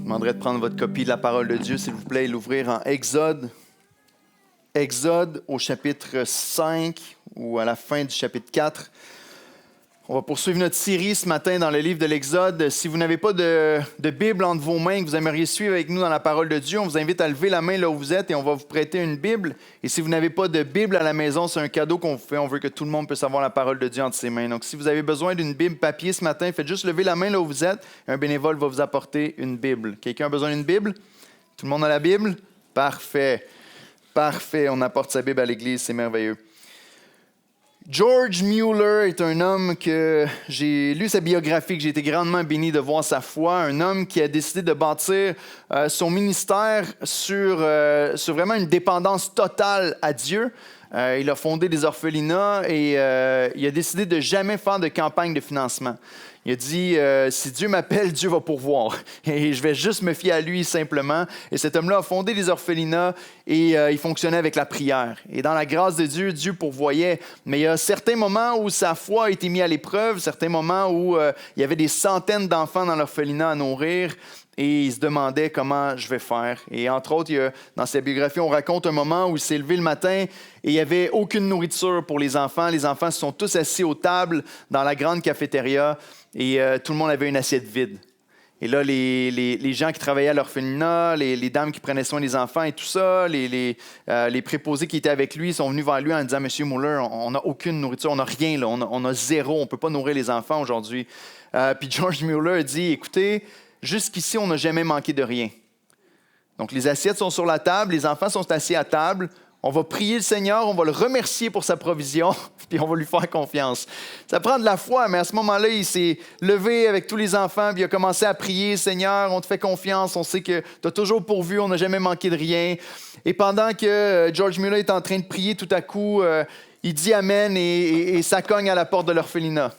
demanderai de prendre votre copie de la parole de Dieu, s'il vous plaît, et l'ouvrir en Exode. Exode au chapitre 5 ou à la fin du chapitre 4. On va poursuivre notre série ce matin dans le livre de l'Exode. Si vous n'avez pas de Bible entre vos mains, que vous aimeriez suivre avec nous dans la parole de Dieu, on vous invite à lever la main là où vous êtes et on va vous prêter une Bible. Et si vous n'avez pas de Bible à la maison, c'est un cadeau qu'on vous fait. On veut que tout le monde puisse avoir la parole de Dieu entre ses mains. Donc, si vous avez besoin d'une Bible papier ce matin, faites juste lever la main là où vous êtes. Un bénévole va vous apporter une Bible. Quelqu'un a besoin d'une Bible? Tout le monde a la Bible? Parfait. Parfait. On apporte sa Bible à l'Église, c'est merveilleux. George Mueller est un homme que j'ai lu sa biographie, que j'ai été grandement béni de voir sa foi. Un homme qui a décidé de bâtir son ministère sur vraiment une dépendance totale à Dieu. Il a fondé des orphelinats et il a décidé de jamais faire de campagne de financement. Il a dit, si Dieu m'appelle, Dieu va pourvoir. Et je vais juste me fier à lui simplement. Et cet homme-là a fondé des orphelinats et il fonctionnait avec la prière. Et dans la grâce de Dieu, Dieu pourvoyait. Mais il y a certains moments où sa foi a été mise à l'épreuve, certains moments où il y avait des centaines d'enfants dans l'orphelinat à nourrir. Et il se demandait comment je vais faire. Et entre autres, dans sa biographie, on raconte un moment où il s'est levé le matin et il n'y avait aucune nourriture pour les enfants. Les enfants se sont tous assis aux tables dans la grande cafétéria et tout le monde avait une assiette vide. Et là, les gens qui travaillaient à l'orphelinat, les dames qui prenaient soin des enfants et tout ça, les préposés qui étaient avec lui sont venus vers lui en disant « Monsieur Mueller, on n'a aucune nourriture, on n'a rien, là, on a zéro, on ne peut pas nourrir les enfants aujourd'hui. » Puis George Mueller a dit « Écoutez, jusqu'ici, on n'a jamais manqué de rien. Donc, les assiettes sont sur la table, les enfants sont assis à table. On va prier le Seigneur, on va le remercier pour sa provision, puis on va lui faire confiance. » Ça prend de la foi, mais à ce moment-là, il s'est levé avec tous les enfants, puis il a commencé à prier. « Seigneur, on te fait confiance, on sait que tu as toujours pourvu, on n'a jamais manqué de rien. » Et pendant que George Mueller est en train de prier, tout à coup, il dit « Amen » et ça cogne à la porte de l'orphelinat.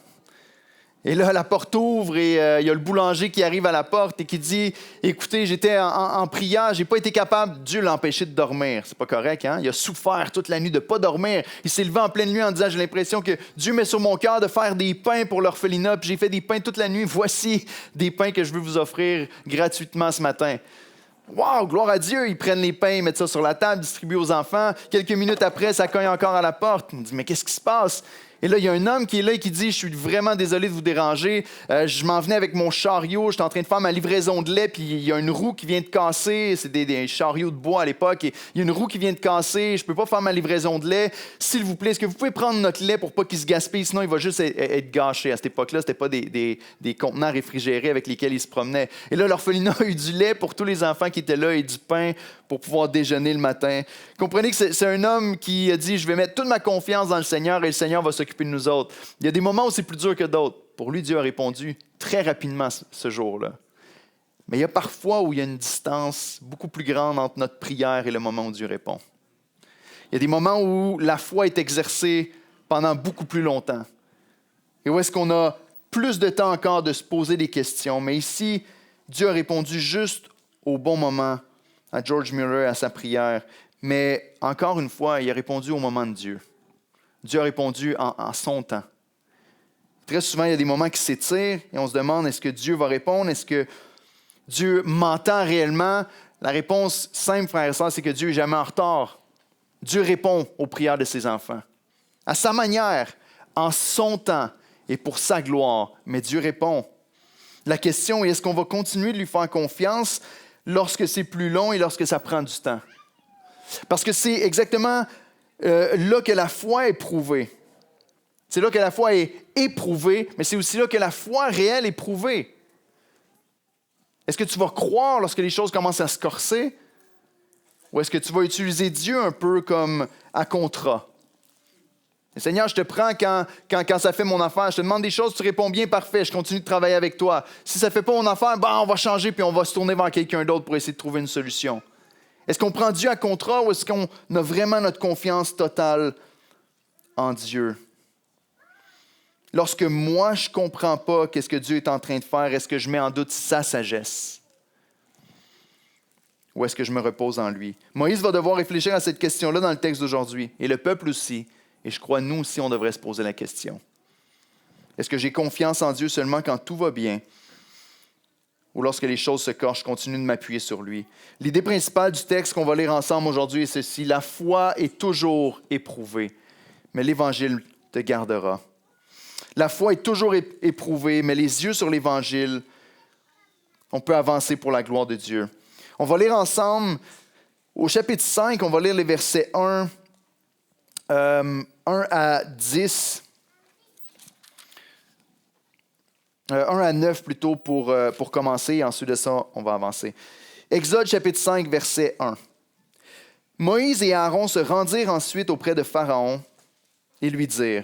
Et là, la porte ouvre et il y a le boulanger qui arrive à la porte et qui dit « Écoutez, j'étais en prière, j'ai pas été capable, Dieu l'a empêché de dormir. » C'est pas correct, hein? Il a souffert toute la nuit de pas dormir. Il s'est levé en pleine nuit en disant « J'ai l'impression que Dieu met sur mon cœur de faire des pains pour l'orphelinat, puis j'ai fait des pains toute la nuit. Voici des pains que je veux vous offrir gratuitement ce matin. » Wow, gloire à Dieu! Ils prennent les pains, mettent ça sur la table, distribuent aux enfants. Quelques minutes après, ça cogne encore à la porte. Il dit « Mais qu'est-ce qui se passe? » Et là, il y a un homme qui est là et qui dit « Je suis vraiment désolé de vous déranger. Je m'en venais avec mon chariot. J'étais en train de faire ma livraison de lait. Puis il y a une roue qui vient de casser. C'est des chariots de bois à l'époque. Et il y a une roue qui vient de casser. Je ne peux pas faire ma livraison de lait. S'il vous plaît, est-ce que vous pouvez prendre notre lait pour pas qu'il se gaspille? Sinon, il va juste être gâché. » À cette époque-là, ce n'était pas des contenants réfrigérés avec lesquels il se promenait. Et là, l'orphelinat a eu du lait pour tous les enfants qui étaient là et du pain pour pouvoir déjeuner le matin. Comprenez que c'est un homme qui a dit « Je vais mettre toute ma confiance dans le Seigneur et le Seigneur va s'occuper de nous autres. » Il y a des moments où c'est plus dur que d'autres. Pour lui, Dieu a répondu très rapidement ce jour-là. Mais il y a parfois où il y a une distance beaucoup plus grande entre notre prière et le moment où Dieu répond. Il y a des moments où la foi est exercée pendant beaucoup plus longtemps. Et où est-ce qu'on a plus de temps encore de se poser des questions. Mais ici, Dieu a répondu juste au bon moment à George Mueller, à sa prière. Mais encore une fois, il a répondu au moment de Dieu. Dieu a répondu en son temps. Très souvent, il y a des moments qui s'étirent et on se demande, est-ce que Dieu va répondre? Est-ce que Dieu m'entend réellement? La réponse simple, frères et sœurs, c'est que Dieu n'est jamais en retard. Dieu répond aux prières de ses enfants. À sa manière, en son temps et pour sa gloire. Mais Dieu répond. La question est, est-ce qu'on va continuer de lui faire confiance lorsque c'est plus long et lorsque ça prend du temps? Parce que c'est exactement là que la foi est prouvée. C'est là que la foi est éprouvée, mais c'est aussi là que la foi réelle est prouvée. Est-ce que tu vas croire lorsque les choses commencent à se corser? Ou est-ce que tu vas utiliser Dieu un peu comme à contrat? Seigneur, je te prends quand ça fait mon affaire. Je te demande des choses, tu réponds bien, parfait, je continue de travailler avec toi. Si ça ne fait pas mon affaire, on va changer puis on va se tourner vers quelqu'un d'autre pour essayer de trouver une solution. Est-ce qu'on prend Dieu à contrat ou est-ce qu'on a vraiment notre confiance totale en Dieu? Lorsque moi, je ne comprends pas qu'est-ce que Dieu est en train de faire, est-ce que je mets en doute sa sagesse? Ou est-ce que je me repose en lui? Moïse va devoir réfléchir à cette question-là dans le texte d'aujourd'hui, et le peuple aussi. Et je crois, nous aussi, on devrait se poser la question. Est-ce que j'ai confiance en Dieu seulement quand tout va bien? ou lorsque les choses se corchent, je continue de m'appuyer sur lui. L'idée principale du texte qu'on va lire ensemble aujourd'hui est ceci: la foi est toujours éprouvée, mais l'Évangile te gardera. La foi est toujours éprouvée, mais les yeux sur l'Évangile, on peut avancer pour la gloire de Dieu. On va lire ensemble, au chapitre 5, on va lire les versets 1 à 10. 1 à 9 plutôt pour commencer, et ensuite de ça, on va avancer. Exode chapitre 5, verset 1. Moïse et Aaron se rendirent ensuite auprès de Pharaon et lui dirent: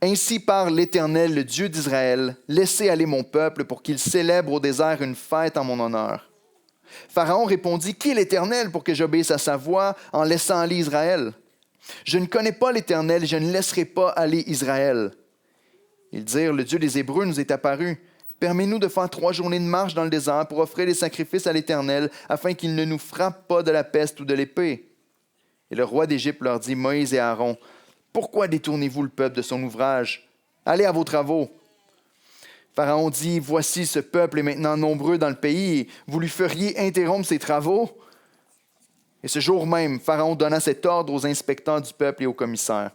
Ainsi parle l'Éternel, le Dieu d'Israël, laissez aller mon peuple pour qu'il célèbre au désert une fête en mon honneur. Pharaon répondit: Qui est l'Éternel pour que j'obéisse à sa voix en laissant aller Israël? Je ne connais pas l'Éternel et je ne laisserai pas aller Israël. Ils dirent: Le Dieu des Hébreux nous est apparu. Permets-nous de faire 3 journées de marche dans le désert pour offrir des sacrifices à l'Éternel, afin qu'il ne nous frappe pas de la peste ou de l'épée. Et le roi d'Égypte leur dit: Moïse et Aaron, pourquoi détournez-vous le peuple de son ouvrage? Allez à vos travaux. Pharaon dit: Voici, ce peuple est maintenant nombreux dans le pays, et vous lui feriez interrompre ses travaux? Et ce jour même, Pharaon donna cet ordre aux inspecteurs du peuple et aux commissaires: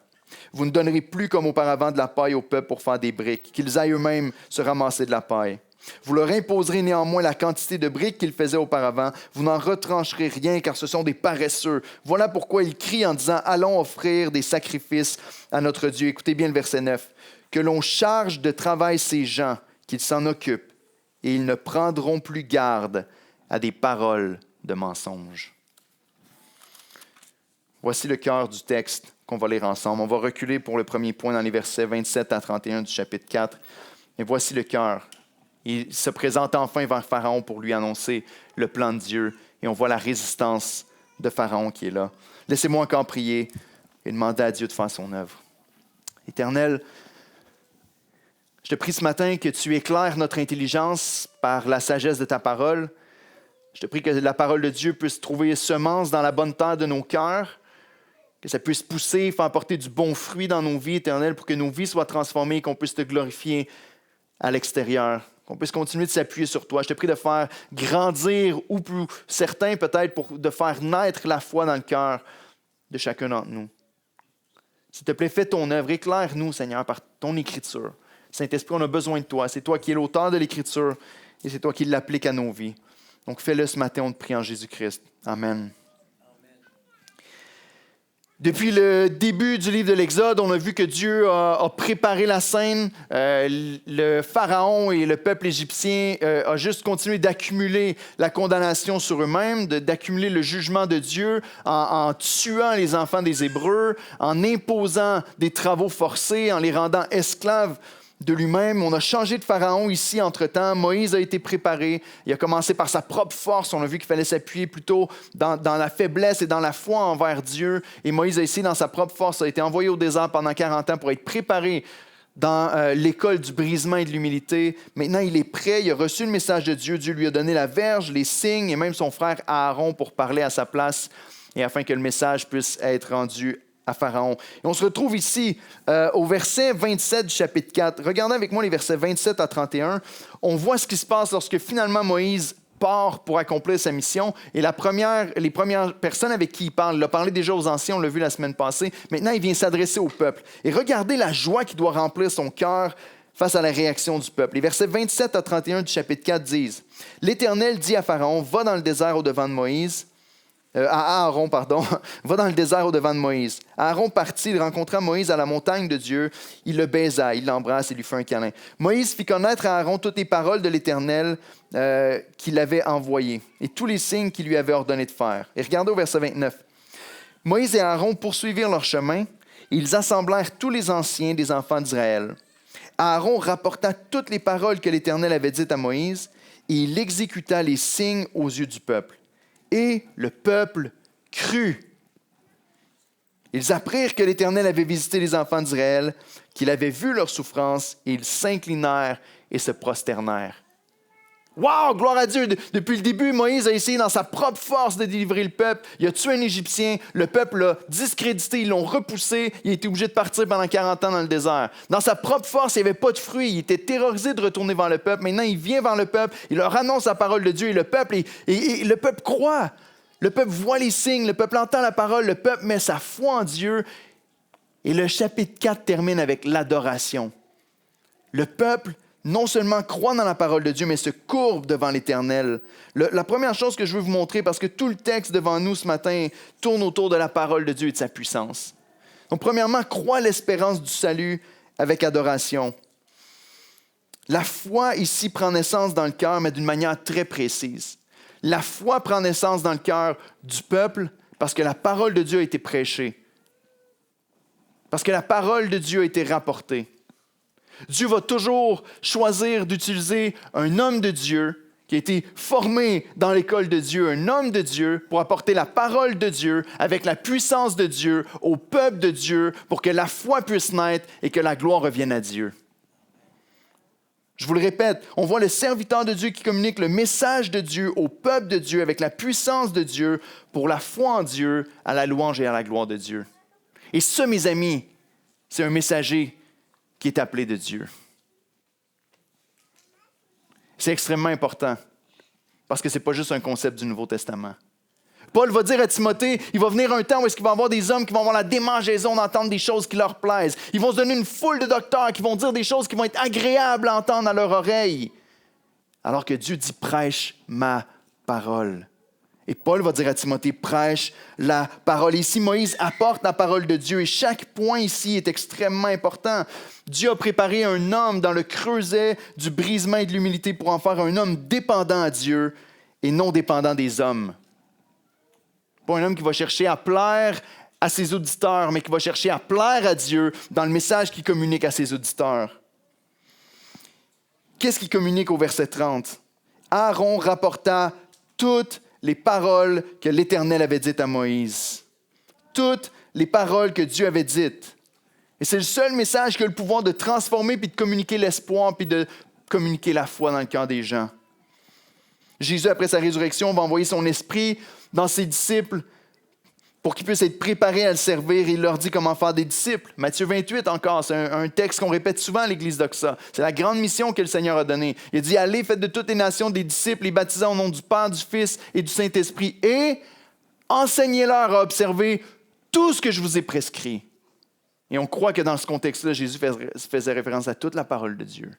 Vous ne donnerez plus comme auparavant de la paille au peuple pour faire des briques, qu'ils aillent eux-mêmes se ramasser de la paille. Vous leur imposerez néanmoins la quantité de briques qu'ils faisaient auparavant. Vous n'en retrancherez rien, car ce sont des paresseux. Voilà pourquoi ils crient en disant: Allons offrir des sacrifices à notre Dieu. Écoutez bien le verset 9. Que l'on charge de travail ces gens, qu'ils s'en occupent, et ils ne prendront plus garde à des paroles de mensonges. Voici le cœur du texte qu'on va lire ensemble. On va reculer pour le premier point dans les versets 27 à 31 du chapitre 4. Et voici le cœur. Il se présente enfin vers Pharaon pour lui annoncer le plan de Dieu. Et on voit la résistance de Pharaon qui est là. Laissez-moi encore prier et demander à Dieu de faire son œuvre. Éternel, je te prie ce matin que tu éclaires notre intelligence par la sagesse de ta parole. Je te prie que la parole de Dieu puisse trouver semence dans la bonne terre de nos cœurs, que ça puisse pousser, faire porter du bon fruit dans nos vies, Éternel, pour que nos vies soient transformées et qu'on puisse te glorifier à l'extérieur, qu'on puisse continuer de s'appuyer sur toi. Je te prie de faire grandir, ou plus certains peut-être, de faire naître la foi dans le cœur de chacun d'entre nous. S'il te plaît, fais ton œuvre, éclaire-nous, Seigneur, par ton écriture. Saint-Esprit, on a besoin de toi. C'est toi qui es l'auteur de l'écriture et c'est toi qui l'appliques à nos vies. Donc fais-le ce matin, on te prie en Jésus-Christ. Amen. Depuis le début du livre de l'Exode, on a vu que Dieu a préparé la scène. Le Pharaon et le peuple égyptien ont juste continué d'accumuler la condamnation sur eux-mêmes, d'accumuler le jugement de Dieu en tuant les enfants des Hébreux, en imposant des travaux forcés, en les rendant esclaves de lui-même. On a changé de Pharaon ici entre-temps. Moïse a été préparé. Il a commencé par sa propre force. On a vu qu'il fallait s'appuyer plutôt dans la faiblesse et dans la foi envers Dieu. Et Moïse a essayé dans sa propre force, a été envoyé au désert pendant 40 ans pour être préparé dans l'école du brisement et de l'humilité. Maintenant, il est prêt. Il a reçu le message de Dieu. Dieu lui a donné la verge, les signes et même son frère Aaron pour parler à sa place et afin que le message puisse être rendu à Pharaon. Et on se retrouve ici au verset 27 du chapitre 4. Regardez avec moi les versets 27 à 31. On voit ce qui se passe lorsque finalement Moïse part pour accomplir sa mission. Et les premières personnes avec qui il parle, il a parlé déjà aux anciens, on l'a vu la semaine passée. Maintenant, il vient s'adresser au peuple. Et regardez la joie qui doit remplir son cœur face à la réaction du peuple. Les versets 27 à 31 du chapitre 4 disent: L'Éternel dit à Pharaon: Va dans le désert au-devant de Moïse. À Aaron, va dans le désert au-devant de Moïse. Aaron partit, il rencontra Moïse à la montagne de Dieu. Il le baisa, il l'embrasse et lui fait un câlin. Moïse fit connaître à Aaron toutes les paroles de l'Éternel qu'il avait envoyées et tous les signes qu'il lui avait ordonné de faire. Et regardez au verset 29. Moïse et Aaron poursuivirent leur chemin et ils assemblèrent tous les anciens des enfants d'Israël. Aaron rapporta toutes les paroles que l'Éternel avait dites à Moïse et il exécuta les signes aux yeux du peuple. Et le peuple crut. Ils apprirent que l'Éternel avait visité les enfants d'Israël, qu'il avait vu leur souffrance, et ils s'inclinèrent et se prosternèrent. Wow, gloire à Dieu! Depuis le début, Moïse a essayé dans sa propre force de délivrer le peuple. Il a tué un Égyptien. Le peuple l'a discrédité. Ils l'ont repoussé. Il a été obligé de partir pendant 40 ans dans le désert. Dans sa propre force, il n'y avait pas de fruit. Il était terrorisé de retourner vers le peuple. Maintenant, il vient vers le peuple. Il leur annonce la parole de Dieu. Et le peuple croit. Le peuple voit les signes. Le peuple entend la parole. Le peuple met sa foi en Dieu. Et le chapitre 4 termine avec l'adoration. Le peuple non seulement croit dans la parole de Dieu, mais se courbe devant l'Éternel. La première chose que je veux vous montrer, parce que tout le texte devant nous ce matin tourne autour de la parole de Dieu et de sa puissance. Donc, premièrement, crois l'espérance du salut avec adoration. La foi ici prend naissance dans le cœur, mais d'une manière très précise. La foi prend naissance dans le cœur du peuple parce que la parole de Dieu a été prêchée. Parce que la parole de Dieu a été rapportée. Dieu va toujours choisir d'utiliser un homme de Dieu qui a été formé dans l'école de Dieu, un homme de Dieu, pour apporter la parole de Dieu avec la puissance de Dieu au peuple de Dieu pour que la foi puisse naître et que la gloire revienne à Dieu. Je vous le répète, on voit le serviteur de Dieu qui communique le message de Dieu au peuple de Dieu avec la puissance de Dieu pour la foi en Dieu, à la louange et à la gloire de Dieu. Et ça, mes amis, c'est un messager qui est appelé de Dieu. C'est extrêmement important parce que ce n'est pas juste un concept du Nouveau Testament. Paul va dire à Timothée, il va venir un temps où il va y avoir des hommes qui vont avoir la démangeaison d'entendre des choses qui leur plaisent. Ils vont se donner une foule de docteurs qui vont dire des choses qui vont être agréables à entendre à leur oreille. Alors que Dieu dit, prêche ma parole. Et Paul va dire à Timothée, prêche la parole. Ici, Moïse apporte la parole de Dieu et chaque point ici est extrêmement important. Dieu a préparé un homme dans le creuset du brisement et de l'humilité pour en faire un homme dépendant à Dieu et non dépendant des hommes. Pas un homme qui va chercher à plaire à ses auditeurs, mais qui va chercher à plaire à Dieu dans le message qu'il communique à ses auditeurs. Qu'est-ce qu'il communique au verset 30? Aaron rapporta toutes les paroles que l'Éternel avait dites à Moïse. Toutes les paroles que Dieu avait dites. Et c'est le seul message qui a le pouvoir de transformer puis de communiquer l'espoir puis de communiquer la foi dans le cœur des gens. Jésus, après sa résurrection, va envoyer son esprit dans ses disciples pour qu'ils puissent être préparés à le servir. Et il leur dit comment faire des disciples. Matthieu 28 encore, c'est un texte qu'on répète souvent à l'Église d'Oxa. C'est la grande mission que le Seigneur a donnée. Il dit, allez, faites de toutes les nations des disciples, les baptisant au nom du Père, du Fils et du Saint-Esprit, et enseignez-leur à observer tout ce que je vous ai prescrit. Et on croit que dans ce contexte-là, Jésus faisait référence à toute la parole de Dieu.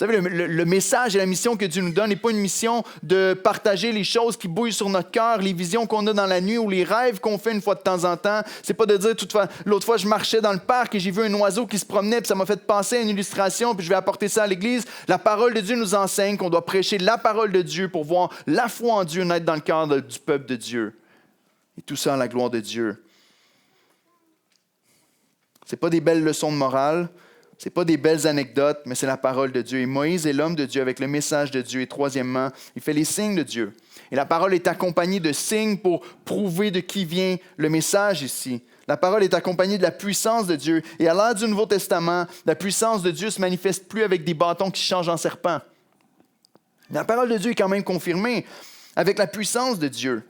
Vous savez, le message et la mission que Dieu nous donne n'est pas une mission de partager les choses qui bouillent sur notre cœur, les visions qu'on a dans la nuit ou les rêves qu'on fait une fois de temps en temps. C'est pas de dire, l'autre fois, je marchais dans le parc et j'ai vu un oiseau qui se promenait puis ça m'a fait penser à une illustration puis je vais apporter ça à l'Église. La parole de Dieu nous enseigne qu'on doit prêcher la parole de Dieu pour voir la foi en Dieu naître dans le cœur du peuple de Dieu. Et tout ça à la gloire de Dieu. Ce n'est pas des belles leçons de morale. Ce n'est pas des belles anecdotes, mais c'est la parole de Dieu. Et Moïse est l'homme de Dieu avec le message de Dieu. Et troisièmement, il fait les signes de Dieu. Et la parole est accompagnée de signes pour prouver de qui vient le message ici. La parole est accompagnée de la puissance de Dieu. Et à l'ère du Nouveau Testament, la puissance de Dieu ne se manifeste plus avec des bâtons qui changent en serpents. La parole de Dieu est quand même confirmée avec la puissance de Dieu.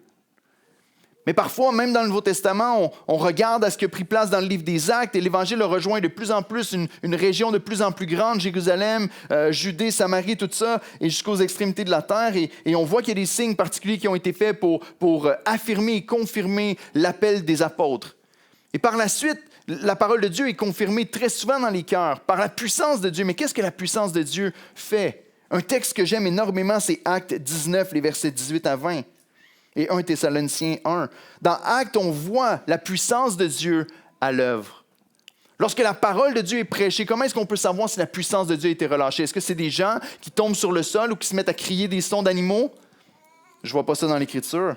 Mais parfois, même dans le Nouveau Testament, on regarde à ce qui a pris place dans le livre des Actes et l'Évangile a rejoint de plus en plus une région de plus en plus grande, Jérusalem, Judée, Samarie, tout ça, et jusqu'aux extrémités de la terre. Et on voit qu'il y a des signes particuliers qui ont été faits pour affirmer et confirmer l'appel des apôtres. Et par la suite, la parole de Dieu est confirmée très souvent dans les cœurs par la puissance de Dieu. Mais qu'est-ce que la puissance de Dieu fait? Un texte que j'aime énormément, c'est Actes 19, les versets 18 à 20. Et 1 Thessaloniciens 1. Dans Actes, on voit la puissance de Dieu à l'œuvre. Lorsque la parole de Dieu est prêchée, comment est-ce qu'on peut savoir si la puissance de Dieu a été relâchée? Est-ce que c'est des gens qui tombent sur le sol ou qui se mettent à crier des sons d'animaux? Je ne vois pas ça dans l'Écriture.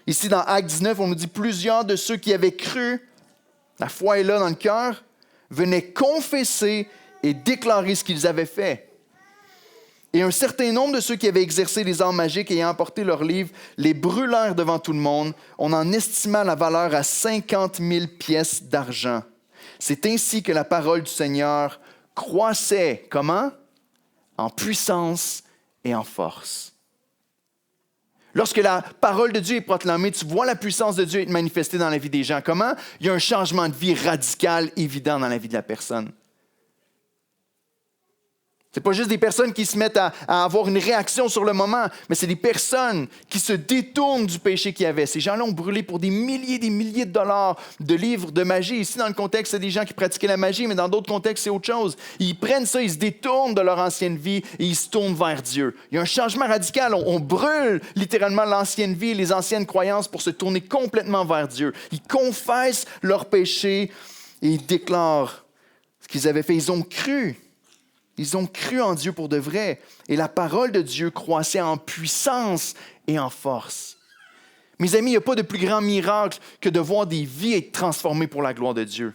Ici, dans Actes 19, on nous dit plusieurs de ceux qui avaient cru, la foi est là dans le cœur, venaient confesser et déclarer ce qu'ils avaient fait. Et un certain nombre de ceux qui avaient exercé les arts magiques ayant apporté leurs livres les brûlèrent devant tout le monde. On en estima la valeur à 50 000 pièces d'argent. C'est ainsi que la parole du Seigneur croissait. Comment? En puissance et en force. Lorsque la parole de Dieu est proclamée, tu vois la puissance de Dieu être manifestée dans la vie des gens. Comment? Il y a un changement de vie radical, évident dans la vie de la personne. Ce n'est pas juste des personnes qui se mettent à avoir une réaction sur le moment, mais c'est des personnes qui se détournent du péché qu'il y avait. Ces gens-là ont brûlé pour des milliers de dollars de livres de magie. Ici, dans le contexte, c'est des gens qui pratiquaient la magie, mais dans d'autres contextes, c'est autre chose. Ils prennent ça, ils se détournent de leur ancienne vie et ils se tournent vers Dieu. Il y a un changement radical. On brûle littéralement l'ancienne vie, les anciennes croyances pour se tourner complètement vers Dieu. Ils confessent leurs péchés et ils déclarent ce qu'ils avaient fait. Ils ont cru. Ils ont cru en Dieu pour de vrai. Et la parole de Dieu croissait en puissance et en force. Mes amis, il n'y a pas de plus grand miracle que de voir des vies être transformées pour la gloire de Dieu.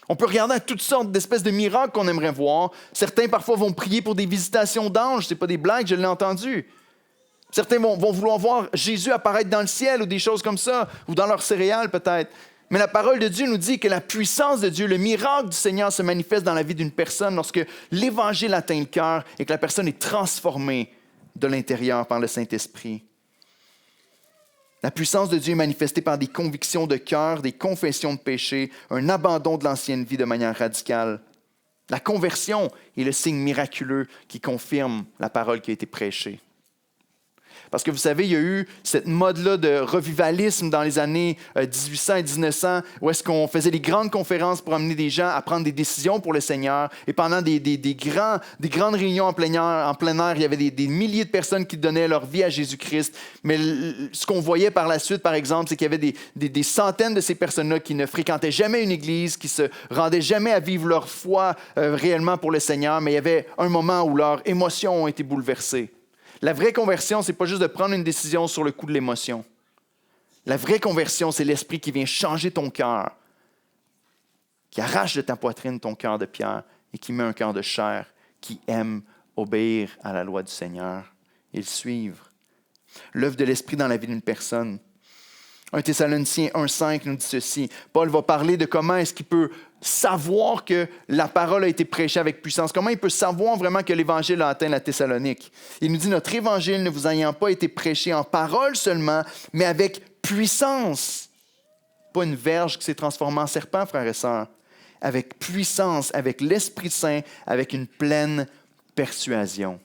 On peut regarder à toutes sortes d'espèces de miracles qu'on aimerait voir. Certains, parfois, vont prier pour des visitations d'anges. Ce n'est pas des blagues, je l'ai entendu. Certains vont vouloir voir Jésus apparaître dans le ciel ou des choses comme ça, ou dans leurs céréales peut-être. Mais la parole de Dieu nous dit que la puissance de Dieu, le miracle du Seigneur se manifeste dans la vie d'une personne lorsque l'Évangile atteint le cœur et que la personne est transformée de l'intérieur par le Saint-Esprit. La puissance de Dieu est manifestée par des convictions de cœur, des confessions de péché, un abandon de l'ancienne vie de manière radicale. La conversion est le signe miraculeux qui confirme la parole qui a été prêchée. Parce que vous savez, il y a eu cette mode-là de revivalisme dans les années 1800 et 1900, où est-ce qu'on faisait des grandes conférences pour amener des gens à prendre des décisions pour le Seigneur. Et pendant des grandes réunions en plein air, il y avait des milliers de personnes qui donnaient leur vie à Jésus-Christ. Mais ce qu'on voyait par la suite, par exemple, c'est qu'il y avait des centaines de ces personnes-là qui ne fréquentaient jamais une église, qui se rendaient jamais à vivre leur foi réellement pour le Seigneur, mais il y avait un moment où leurs émotions ont été bouleversées. La vraie conversion, ce n'est pas juste de prendre une décision sur le coup de l'émotion. La vraie conversion, c'est l'Esprit qui vient changer ton cœur, qui arrache de ta poitrine ton cœur de pierre et qui met un cœur de chair, qui aime obéir à la loi du Seigneur et le suivre. L'œuvre de l'Esprit dans la vie d'une personne. 1 Thessaloniciens 1,5 nous dit ceci. Paul va parler de comment est-ce qu'il peut savoir que la parole a été prêchée avec puissance. Comment il peut savoir vraiment que l'Évangile a atteint la Thessalonique. Il nous dit, notre Évangile ne vous ayant pas été prêché en parole seulement, mais avec puissance. Pas une verge qui s'est transformée en serpent, frères et sœurs. Avec puissance, avec l'Esprit Saint, avec une pleine persuasion.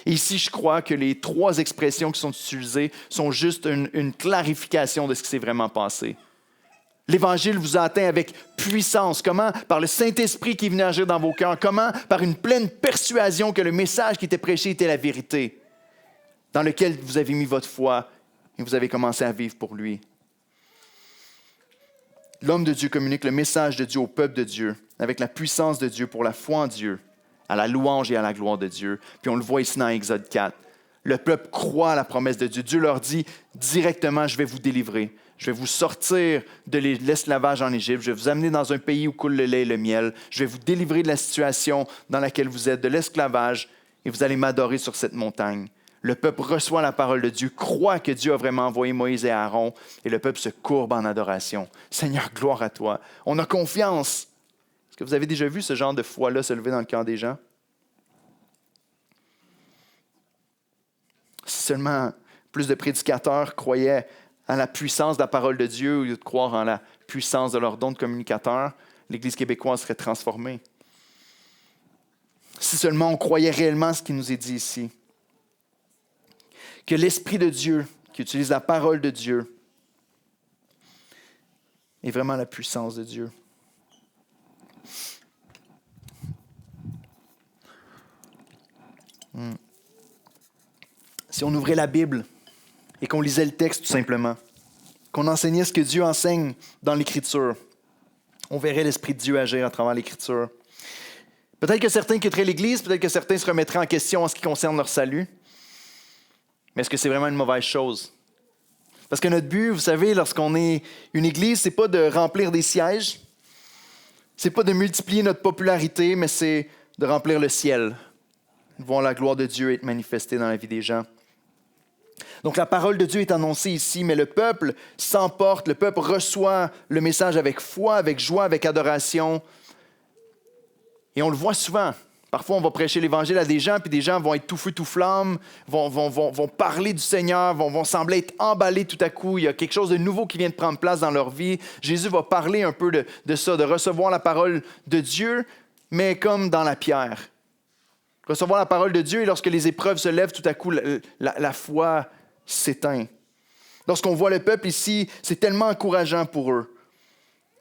Et ici, je crois que les trois expressions qui sont utilisées sont juste une clarification de ce qui s'est vraiment passé. L'Évangile vous a atteint avec puissance. Comment? Par le Saint-Esprit qui est venu agir dans vos cœurs. Comment? Par une pleine persuasion que le message qui était prêché était la vérité, dans lequel vous avez mis votre foi et vous avez commencé à vivre pour lui. L'homme de Dieu communique le message de Dieu au peuple de Dieu, avec la puissance de Dieu pour la foi en Dieu, à la louange et à la gloire de Dieu. Puis on le voit ici dans Exode 4. Le peuple croit à la promesse de Dieu. Dieu leur dit directement, je vais vous délivrer. Je vais vous sortir de l'esclavage en Égypte. Je vais vous amener dans un pays où coule le lait et le miel. Je vais vous délivrer de la situation dans laquelle vous êtes, de l'esclavage, et vous allez m'adorer sur cette montagne. Le peuple reçoit la parole de Dieu, croit que Dieu a vraiment envoyé Moïse et Aaron, et le peuple se courbe en adoration. Seigneur, gloire à toi. On a confiance. Est-ce que vous avez déjà vu ce genre de foi-là se lever dans le cœur des gens? Si seulement plus de prédicateurs croyaient à la puissance de la parole de Dieu au lieu de croire en la puissance de leur don de communicateur, l'Église québécoise serait transformée. Si seulement on croyait réellement ce qui nous est dit ici, que l'Esprit de Dieu, qui utilise la parole de Dieu, est vraiment la puissance de Dieu. Si on ouvrait la Bible et qu'on lisait le texte tout simplement, qu'on enseignait ce que Dieu enseigne dans l'Écriture, on verrait l'Esprit de Dieu agir à travers l'Écriture. Peut-être que certains quitteraient l'Église, peut-être que certains se remettraient en question en ce qui concerne leur salut. Mais est-ce que c'est vraiment une mauvaise chose? Parce que notre but, vous savez, lorsqu'on est une Église, c'est pas de remplir des sièges, c'est pas de multiplier notre popularité, mais c'est de remplir le ciel, de voir la gloire de Dieu être manifestée dans la vie des gens. Donc la parole de Dieu est annoncée ici, mais le peuple s'emporte, le peuple reçoit le message avec foi, avec joie, avec adoration. Et on le voit souvent. Parfois, on va prêcher l'Évangile à des gens, puis des gens vont être tout feu, tout flamme, vont parler du Seigneur, vont sembler être emballés tout à coup. Il y a quelque chose de nouveau qui vient de prendre place dans leur vie. Jésus va parler un peu de ça, de recevoir la parole de Dieu, mais comme dans la pierre. Recevoir la parole de Dieu, et lorsque les épreuves se lèvent, tout à coup, la foi s'éteint. Lorsqu'on voit le peuple ici, c'est tellement encourageant pour eux.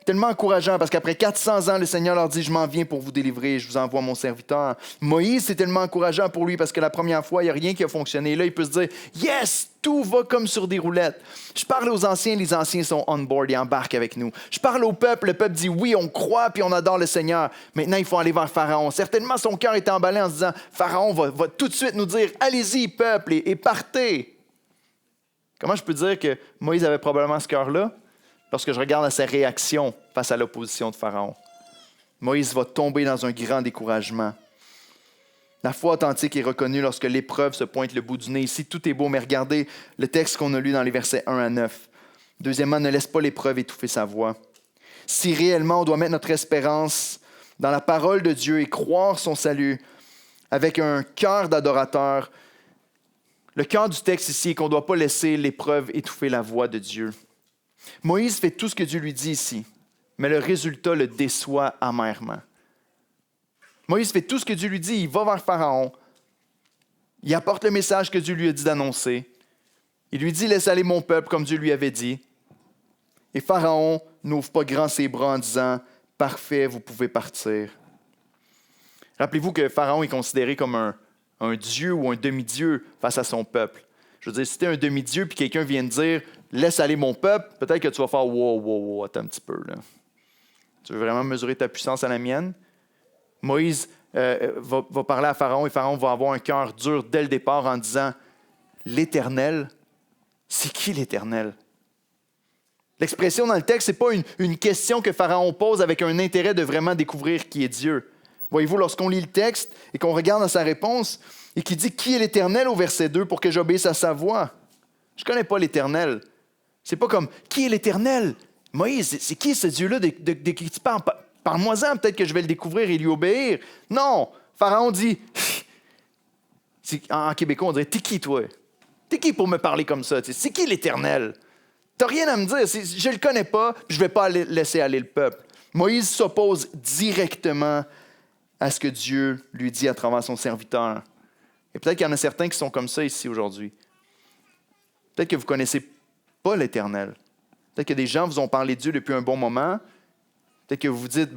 Tellement encourageant parce qu'après 400 ans, le Seigneur leur dit « Je m'en viens pour vous délivrer, je vous envoie mon serviteur. » Moïse, c'est tellement encourageant pour lui parce que la première fois, il n'y a rien qui a fonctionné. Et là, il peut se dire « Yes, tout va comme sur des roulettes. » Je parle aux anciens, les anciens sont on board, ils embarquent avec nous. Je parle au peuple, le peuple dit « Oui, on croit puis on adore le Seigneur. » Maintenant, il faut aller vers Pharaon. Certainement, son cœur est emballé en se disant « Pharaon va tout de suite nous dire « Allez-y, peuple, et partez. » Comment je peux dire que Moïse avait probablement ce cœur-là? Lorsque je regarde à sa réaction face à l'opposition de Pharaon. Moïse va tomber dans un grand découragement. La foi authentique est reconnue lorsque l'épreuve se pointe le bout du nez. Ici, tout est beau, mais regardez le texte qu'on a lu dans les versets 1 à 9. Deuxièmement, ne laisse pas l'épreuve étouffer sa voix. Si réellement on doit mettre notre espérance dans la parole de Dieu et croire son salut avec un cœur d'adorateur, le cœur du texte ici est qu'on ne doit pas laisser l'épreuve étouffer la voix de Dieu. Moïse fait tout ce que Dieu lui dit ici, mais le résultat le déçoit amèrement. Moïse fait tout ce que Dieu lui dit, il va vers Pharaon, il apporte le message que Dieu lui a dit d'annoncer, il lui dit « Laisse aller mon peuple » comme Dieu lui avait dit, et Pharaon n'ouvre pas grand ses bras en disant « Parfait, vous pouvez partir ». Rappelez-vous que Pharaon est considéré comme un dieu ou un demi-dieu face à son peuple. Je veux dire, si tu es un demi-dieu puis quelqu'un vient de dire « Laisse aller mon peuple », peut-être que tu vas faire « Wow, attends un petit peu. Là. Tu veux vraiment mesurer ta puissance à la mienne? » Moïse va parler à Pharaon et Pharaon va avoir un cœur dur dès le départ en disant « L'Éternel, c'est qui l'Éternel? » L'expression dans le texte, ce n'est pas une question que Pharaon pose avec un intérêt de vraiment découvrir qui est Dieu. Voyez-vous, lorsqu'on lit le texte et qu'on regarde dans sa réponse, et qui dit « Qui est l'Éternel » au verset 2 pour que j'obéisse à sa voix. Je ne connais pas l'Éternel. C'est pas comme « Qui est l'Éternel? » Moïse, c'est qui ce Dieu-là de qui tu parles? Parle-moi-en, peut-être que je vais le découvrir et lui obéir. Non! Pharaon dit « En québécois, on dirait « T'es qui, toi? T'es qui pour me parler comme ça? C'est qui l'Éternel? T'as rien à me dire. Je ne le connais pas, puis je ne vais pas laisser aller le peuple. » Moïse s'oppose directement à ce que Dieu lui dit à travers son serviteur. Et peut-être qu'il y en a certains qui sont comme ça ici aujourd'hui. Peut-être que vous ne connaissez pas l'Éternel. Peut-être que des gens vous ont parlé de Dieu depuis un bon moment. Peut-être que vous vous dites,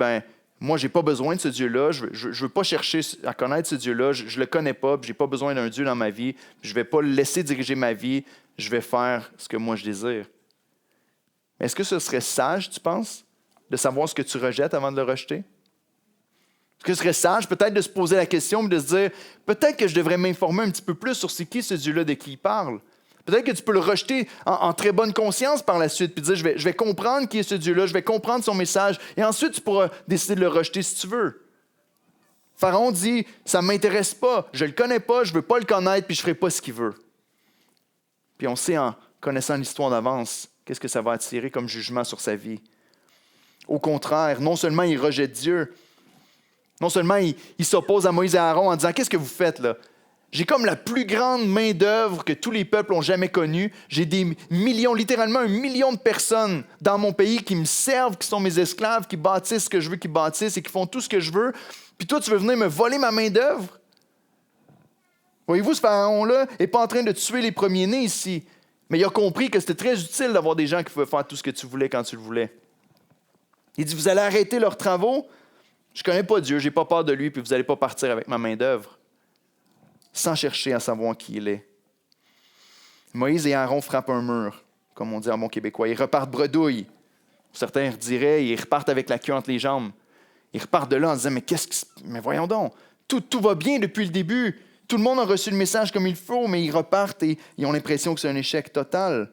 moi, je n'ai pas besoin de ce Dieu-là. Je ne veux pas chercher à connaître ce Dieu-là. Je ne le connais pas. Je n'ai pas besoin d'un Dieu dans ma vie. Je ne vais pas le laisser diriger ma vie. Je vais faire ce que moi, je désire. Mais est-ce que ce serait sage, tu penses, de savoir ce que tu rejettes avant de le rejeter? Est-ce que ce serait sage peut-être de se poser la question et de se dire peut-être que je devrais m'informer un petit peu plus sur c'est qui ce Dieu-là de qui il parle? Peut-être que tu peux le rejeter en très bonne conscience par la suite puis dire je vais comprendre qui est ce Dieu-là, je vais comprendre son message et ensuite tu pourras décider de le rejeter si tu veux. Pharaon dit ça ne m'intéresse pas, je ne le connais pas, je ne veux pas le connaître puis je ne ferai pas ce qu'il veut. Puis on sait en connaissant l'histoire d'avance qu'est-ce que ça va attirer comme jugement sur sa vie. Au contraire, non seulement il rejette Dieu, non seulement il s'oppose à Moïse et à Aaron en disant « Qu'est-ce que vous faites là? J'ai comme la plus grande main-d'œuvre que tous les peuples ont jamais connue. J'ai des millions, littéralement 1 million de personnes dans mon pays qui me servent, qui sont mes esclaves, qui bâtissent ce que je veux qu'ils bâtissent et qui font tout ce que je veux. Puis toi, tu veux venir me voler ma main-d'œuvre? » Voyez-vous, ce pharaon-là n'est pas en train de tuer les premiers-nés ici. Mais il a compris que c'était très utile d'avoir des gens qui pouvaient faire tout ce que tu voulais quand tu le voulais. Il dit « Vous allez arrêter leurs travaux? Je ne connais pas Dieu, je n'ai pas peur de lui, puis vous n'allez pas partir avec ma main-d'œuvre. » Sans chercher à savoir qui il est. Moïse et Aaron frappent un mur, comme on dit en bon québécois. Ils repartent bredouille. Certains diraient, ils repartent avec la queue entre les jambes. Ils repartent de là en disant, mais voyons donc, tout va bien depuis le début. Tout le monde a reçu le message comme il faut, mais ils repartent et ils ont l'impression que c'est un échec total.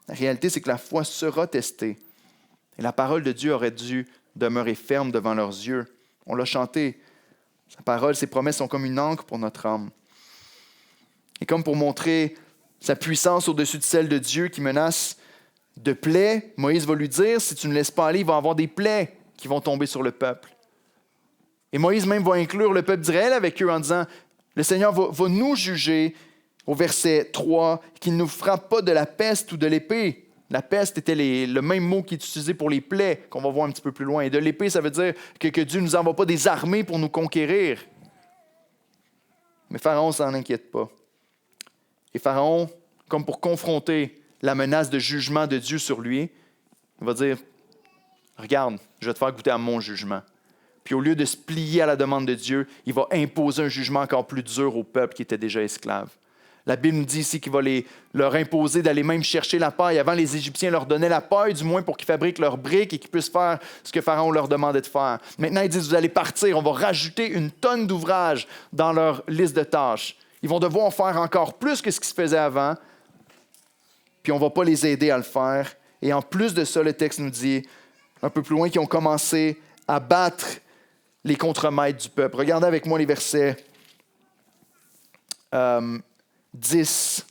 La réalité, c'est que la foi sera testée. Et la parole de Dieu aurait dû demeurer ferme devant leurs yeux. On l'a chanté. Sa parole, ses promesses sont comme une ancre pour notre âme. Et comme pour montrer sa puissance au-dessus de celle de Dieu qui menace de plaies, Moïse va lui dire, si tu ne laisses pas aller, il va y avoir des plaies qui vont tomber sur le peuple. Et Moïse même va inclure le peuple d'Israël avec eux en disant, le Seigneur va nous juger, au verset 3, qu'il ne nous frappe pas de la peste ou de l'épée. La peste était le même mot qui est utilisé pour les plaies, qu'on va voir un petit peu plus loin. Et de l'épée, ça veut dire que Dieu ne nous envoie pas des armées pour nous conquérir. Mais Pharaon ne s'en inquiète pas. Et Pharaon, comme pour confronter la menace de jugement de Dieu sur lui, il va dire, regarde, je vais te faire goûter à mon jugement. Puis au lieu de se plier à la demande de Dieu, il va imposer un jugement encore plus dur au peuple qui était déjà esclave. La Bible nous dit ici qu'il va leur imposer d'aller même chercher la paille. Avant, les Égyptiens leur donnaient la paille, du moins pour qu'ils fabriquent leurs briques et qu'ils puissent faire ce que Pharaon leur demandait de faire. Maintenant, ils disent, vous allez partir, on va rajouter une tonne d'ouvrages dans leur liste de tâches. Ils vont devoir faire encore plus que ce qui se faisait avant, puis on ne va pas les aider à le faire. Et en plus de ça, le texte nous dit, un peu plus loin, qu'ils ont commencé à battre les contremaîtres du peuple. Regardez avec moi les versets 10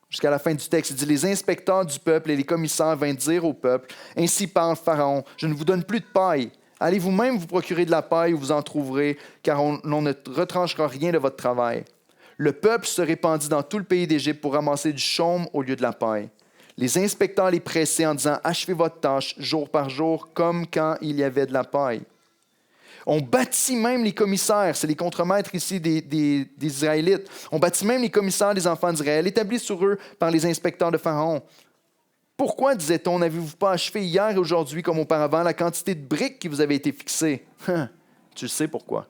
jusqu'à la fin du texte. Il dit, les inspecteurs du peuple et les commissaires vinrent dire au peuple, ainsi parle Pharaon, je ne vous donne plus de paille. Allez vous-même vous procurer de la paille où vous en trouverez, car on ne retranchera rien de votre travail. Le peuple se répandit dans tout le pays d'Égypte pour ramasser du chaume au lieu de la paille. Les inspecteurs les pressaient en disant, achevez votre tâche jour par jour, comme quand il y avait de la paille. On bâtit même les commissaires, c'est les contremaîtres ici des Israélites. On bâtit même les commissaires des enfants d'Israël, établis sur eux par les inspecteurs de Pharaon. Pourquoi, disait-on, n'avez-vous pas achevé hier et aujourd'hui comme auparavant la quantité de briques qui vous avait été fixée? Tu sais pourquoi.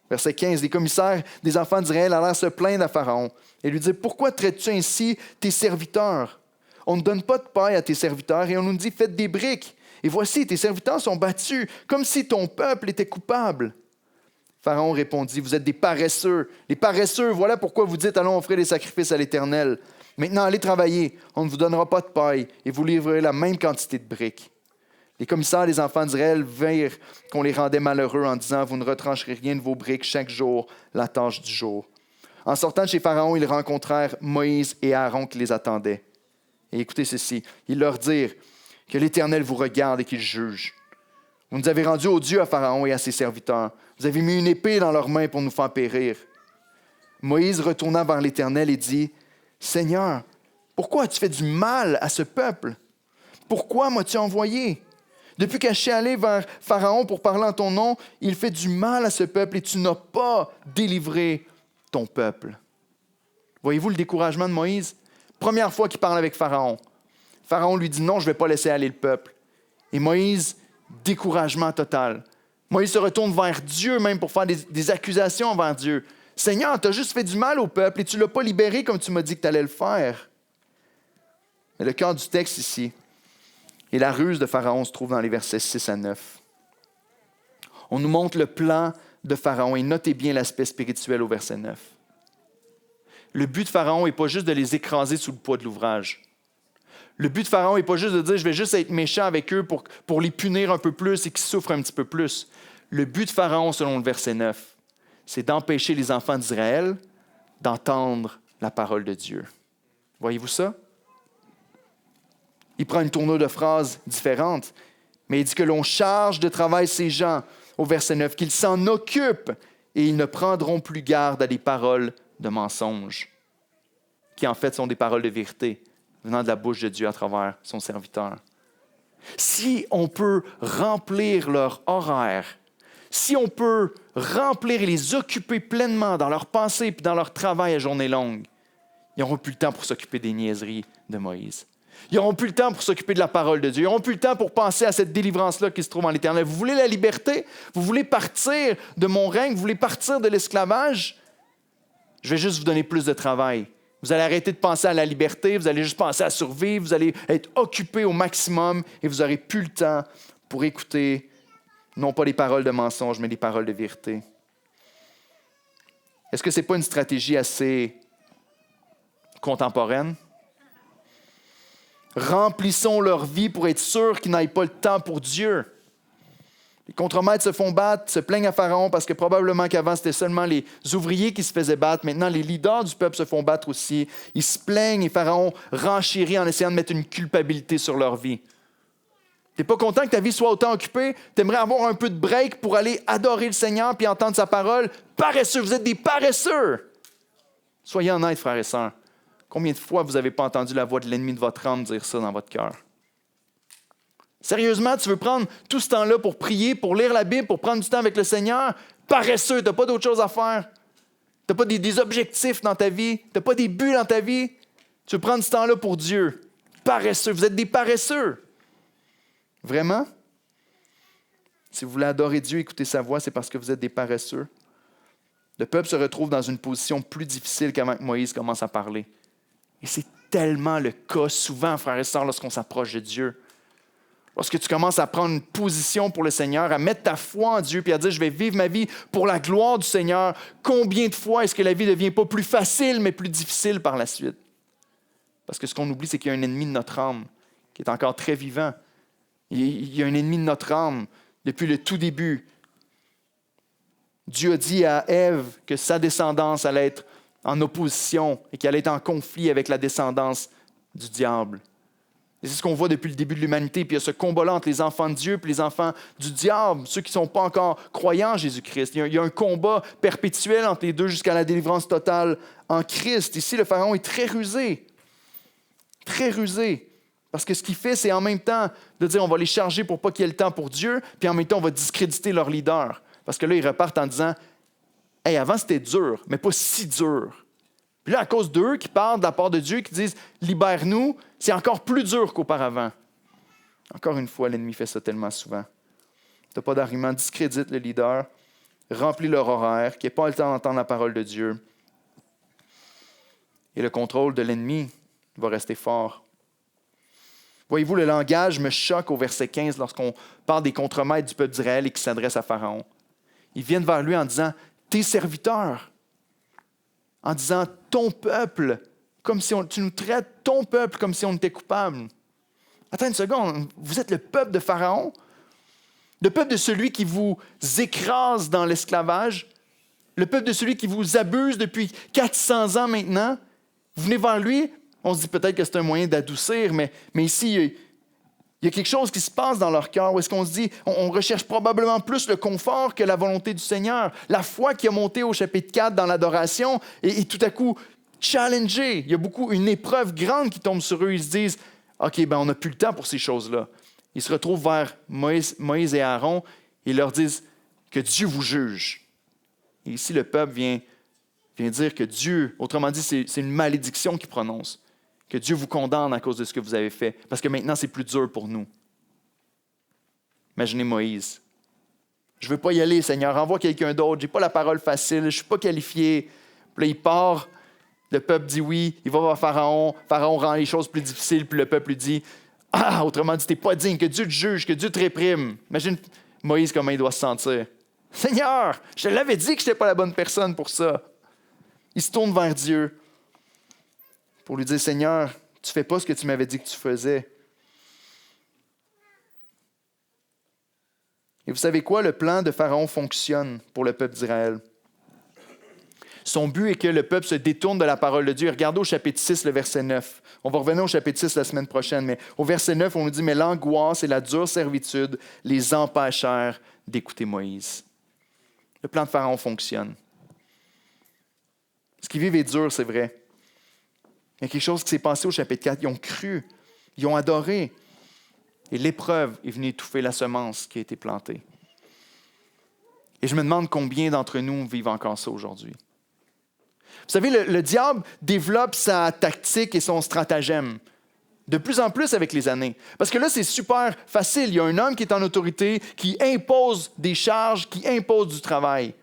Verset 15, les commissaires des enfants d'Israël allèrent se plaindre à Pharaon et lui dire, pourquoi traites-tu ainsi tes serviteurs? On ne donne pas de paille à tes serviteurs et on nous dit, faites des briques. Et voici, tes serviteurs sont battus, comme si ton peuple était coupable. Pharaon répondit, vous êtes des paresseux. Les paresseux, voilà pourquoi vous dites, allons offrir des sacrifices à l'Éternel. Maintenant, allez travailler, on ne vous donnera pas de paille, et vous livrerez la même quantité de briques. Les commissaires des enfants d'Israël virent qu'on les rendait malheureux en disant, vous ne retrancherez rien de vos briques chaque jour, la tâche du jour. En sortant de chez Pharaon, ils rencontrèrent Moïse et Aaron qui les attendaient. Et écoutez ceci, ils leur dirent, que l'Éternel vous regarde et qu'il juge. Vous nous avez rendus odieux à Pharaon et à ses serviteurs. Vous avez mis une épée dans leurs mains pour nous faire périr. Moïse retourna vers l'Éternel et dit, Seigneur, pourquoi as-tu fait du mal à ce peuple? Pourquoi m'as-tu envoyé? Depuis que je suis allé vers Pharaon pour parler en ton nom, il fait du mal à ce peuple et tu n'as pas délivré ton peuple. Voyez-vous le découragement de Moïse? Première fois qu'il parle avec Pharaon. Pharaon lui dit, non, je ne vais pas laisser aller le peuple. Et Moïse, découragement total. Moïse se retourne vers Dieu même pour faire des accusations envers Dieu. Seigneur, tu as juste fait du mal au peuple et tu ne l'as pas libéré comme tu m'as dit que tu allais le faire. Mais le cœur du texte ici et la ruse de Pharaon se trouve dans les versets 6 à 9. On nous montre le plan de Pharaon et notez bien l'aspect spirituel au verset 9. Le but de Pharaon n'est pas juste de les écraser sous le poids de l'ouvrage. Le but de Pharaon n'est pas juste de dire « je vais juste être méchant avec eux pour les punir un peu plus et qu'ils souffrent un petit peu plus ». Le but de Pharaon, selon le verset 9, c'est d'empêcher les enfants d'Israël d'entendre la parole de Dieu. Voyez-vous ça? Il prend une tournure de phrase différente, mais il dit que l'on charge de travail ces gens, au verset 9, qu'ils s'en occupent et ils ne prendront plus garde à des paroles de mensonges, qui en fait sont des paroles de vérité, venant de la bouche de Dieu à travers son serviteur. Si on peut remplir leur horaire, si on peut remplir et les occuper pleinement dans leurs pensées et dans leur travail à journée longue, ils n'auront plus le temps pour s'occuper des niaiseries de Moïse. Ils n'auront plus le temps pour s'occuper de la parole de Dieu. Ils n'auront plus le temps pour penser à cette délivrance-là qui se trouve en l'Éternel. Vous voulez la liberté? Vous voulez partir de mon règne? Vous voulez partir de l'esclavage? Je vais juste vous donner plus de travail. Vous allez arrêter de penser à la liberté, vous allez juste penser à survivre, vous allez être occupé au maximum et vous n'aurez plus le temps pour écouter non pas les paroles de mensonge, mais les paroles de vérité. Est-ce que ce n'est pas une stratégie assez contemporaine? Remplissons leur vie pour être sûrs qu'ils n'aient pas le temps pour Dieu. Les contremaîtres se font battre, se plaignent à Pharaon parce que probablement qu'avant, c'était seulement les ouvriers qui se faisaient battre. Maintenant, les leaders du peuple se font battre aussi. Ils se plaignent et Pharaon renchérit en essayant de mettre une culpabilité sur leur vie. Tu n'es pas content que ta vie soit autant occupée? Tu aimerais avoir un peu de break pour aller adorer le Seigneur puis entendre sa parole? Paresseux, vous êtes des paresseux! Soyez honnêtes, frères et sœurs. Combien de fois vous n'avez pas entendu la voix de l'ennemi de votre âme dire ça dans votre cœur? Sérieusement, tu veux prendre tout ce temps-là pour prier, pour lire la Bible, pour prendre du temps avec le Seigneur? Paresseux, tu n'as pas d'autre chose à faire. Tu n'as pas des objectifs dans ta vie. Tu n'as pas des buts dans ta vie. Tu veux prendre ce temps-là pour Dieu. Paresseux, vous êtes des paresseux. Vraiment? Si vous voulez adorer Dieu, écouter sa voix, c'est parce que vous êtes des paresseux. Le peuple se retrouve dans une position plus difficile qu'avant que Moïse commence à parler. Et c'est tellement le cas souvent, frères et sœurs, lorsqu'on s'approche de Dieu. Lorsque tu commences à prendre une position pour le Seigneur, à mettre ta foi en Dieu, puis à dire « je vais vivre ma vie pour la gloire du Seigneur », combien de fois est-ce que la vie ne devient pas plus facile, mais plus difficile par la suite? Parce que ce qu'on oublie, c'est qu'il y a un ennemi de notre âme qui est encore très vivant. Il y a un ennemi de notre âme depuis le tout début. Dieu a dit à Ève que sa descendance allait être en opposition et qu'elle allait être en conflit avec la descendance du diable. Et c'est ce qu'on voit depuis le début de l'humanité. Puis il y a ce combat-là entre les enfants de Dieu et les enfants du diable, ceux qui ne sont pas encore croyants en Jésus-Christ. Il y a un combat perpétuel entre les deux jusqu'à la délivrance totale en Christ. Ici, le Pharaon est très rusé. Très rusé. Parce que ce qu'il fait, c'est en même temps de dire on va les charger pour pas qu'il y ait le temps pour Dieu, puis en même temps, on va discréditer leur leader. Parce que là, ils repartent en disant « Hey, avant, c'était dur, mais pas si dur. » Puis là, à cause d'eux qui parlent de la part de Dieu, qui disent « Libère-nous », c'est encore plus dur qu'auparavant. Encore une fois, l'ennemi fait ça tellement souvent. Tu n'as pas d'argument, discrédite le leader, remplis leur horaire, qu'il n'y ait pas le temps d'entendre la parole de Dieu. Et le contrôle de l'ennemi va rester fort. Voyez-vous, le langage me choque au verset 15 lorsqu'on parle des contremaîtres du peuple d'Israël et qui s'adressent à Pharaon. Ils viennent vers lui en disant « Tes serviteurs », en disant « Ton peuple », comme si tu nous traites ton peuple comme si on était coupable. Attends une seconde, vous êtes le peuple de Pharaon, le peuple de celui qui vous écrase dans l'esclavage, le peuple de celui qui vous abuse depuis 400 ans maintenant. Vous venez vers lui, on se dit peut-être que c'est un moyen d'adoucir, mais ici, il y a quelque chose qui se passe dans leur cœur où est-ce qu'on se dit, on recherche probablement plus le confort que la volonté du Seigneur. La foi qui a monté au chapitre 4 dans l'adoration et tout à coup challengée. Il y a une épreuve grande qui tombe sur eux. Ils se disent, OK, on n'a plus le temps pour ces choses-là. Ils se retrouvent vers Moïse et Aaron et ils leur disent que Dieu vous juge. Et ici, le peuple vient dire que Dieu, autrement dit, c'est une malédiction qu'il prononce. Que Dieu vous condamne à cause de ce que vous avez fait, parce que maintenant, c'est plus dur pour nous. Imaginez Moïse. Je ne veux pas y aller, Seigneur, envoie quelqu'un d'autre, je n'ai pas la parole facile, je ne suis pas qualifié. Puis là, il part, le peuple dit oui, il va voir Pharaon rend les choses plus difficiles, puis le peuple lui dit, autrement dit, tu n'es pas digne, que Dieu te juge, que Dieu te réprime. Imagine Moïse comment il doit se sentir. Seigneur, je te l'avais dit que je n'étais pas la bonne personne pour ça. Il se tourne vers Dieu pour lui dire, Seigneur, tu ne fais pas ce que tu m'avais dit que tu faisais. Et vous savez quoi? Le plan de Pharaon fonctionne pour le peuple d'Israël. Son but est que le peuple se détourne de la parole de Dieu. Regardez au chapitre 6, le verset 9. On va revenir au chapitre 6 la semaine prochaine, mais au verset 9, on nous dit « Mais l'angoisse et la dure servitude les empêchèrent d'écouter Moïse. » Le plan de Pharaon fonctionne. Ce qu'ils vivent est dur, c'est vrai. Il y a quelque chose qui s'est passé au chapitre 4. Ils ont cru, ils ont adoré. Et l'épreuve est venue étouffer la semence qui a été plantée. Et je me demande combien d'entre nous vivent encore ça aujourd'hui. Vous savez, le diable développe sa tactique et son stratagème de plus en plus avec les années. Parce que là, c'est super facile. Il y a un homme qui est en autorité, qui impose des charges, qui impose du travail.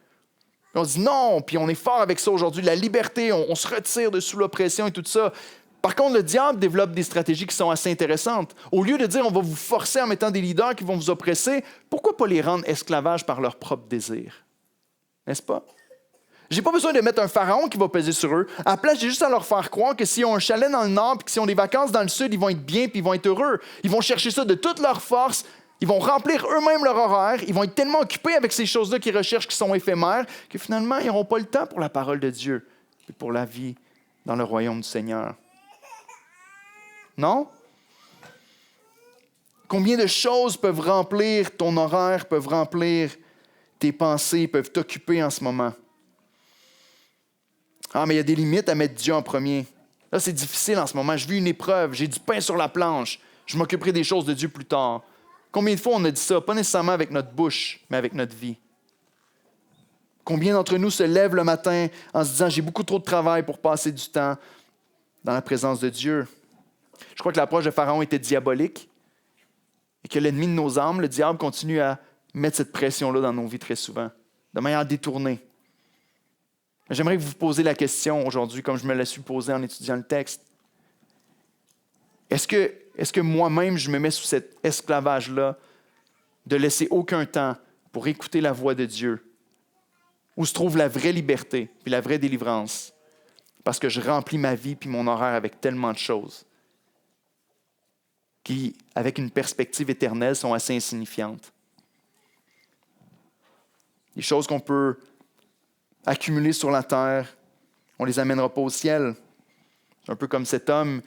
On se dit non, puis on est fort avec ça aujourd'hui, la liberté, on se retire de sous l'oppression et tout ça. Par contre, le diable développe des stratégies qui sont assez intéressantes. Au lieu de dire on va vous forcer en mettant des leaders qui vont vous oppresser, pourquoi pas les rendre esclavages par leurs propres désirs? N'est-ce pas? J'ai pas besoin de mettre un pharaon qui va peser sur eux. À la place, j'ai juste à leur faire croire que s'ils ont un chalet dans le nord et s'ils ont des vacances dans le sud, ils vont être bien et ils vont être heureux. Ils vont chercher ça de toute leur force. Ils vont remplir eux-mêmes leur horaire. Ils vont être tellement occupés avec ces choses-là qu'ils recherchent qui sont éphémères que finalement, ils n'auront pas le temps pour la parole de Dieu et pour la vie dans le royaume du Seigneur. Non? Combien de choses peuvent remplir ton horaire, peuvent remplir tes pensées, peuvent t'occuper en ce moment? Ah, mais il y a des limites à mettre Dieu en premier. Là, c'est difficile en ce moment. Je vis une épreuve, j'ai du pain sur la planche. Je m'occuperai des choses de Dieu plus tard. Combien de fois on a dit ça? Pas nécessairement avec notre bouche, mais avec notre vie. Combien d'entre nous se lèvent le matin en se disant « J'ai beaucoup trop de travail pour passer du temps dans la présence de Dieu. » Je crois que l'approche de Pharaon était diabolique et que l'ennemi de nos âmes, le diable, continue à mettre cette pression-là dans nos vies très souvent, de manière détournée. J'aimerais que vous vous posiez la question aujourd'hui, comme je me la suis posée en étudiant le texte. Est-ce que moi-même, je me mets sous cet esclavage-là de laisser aucun temps pour écouter la voix de Dieu, où se trouve la vraie liberté puis la vraie délivrance, parce que je remplis ma vie puis mon horaire avec tellement de choses qui, avec une perspective éternelle, sont assez insignifiantes. Les choses qu'on peut accumuler sur la terre, on ne les amènera pas au ciel. C'est un peu comme cet homme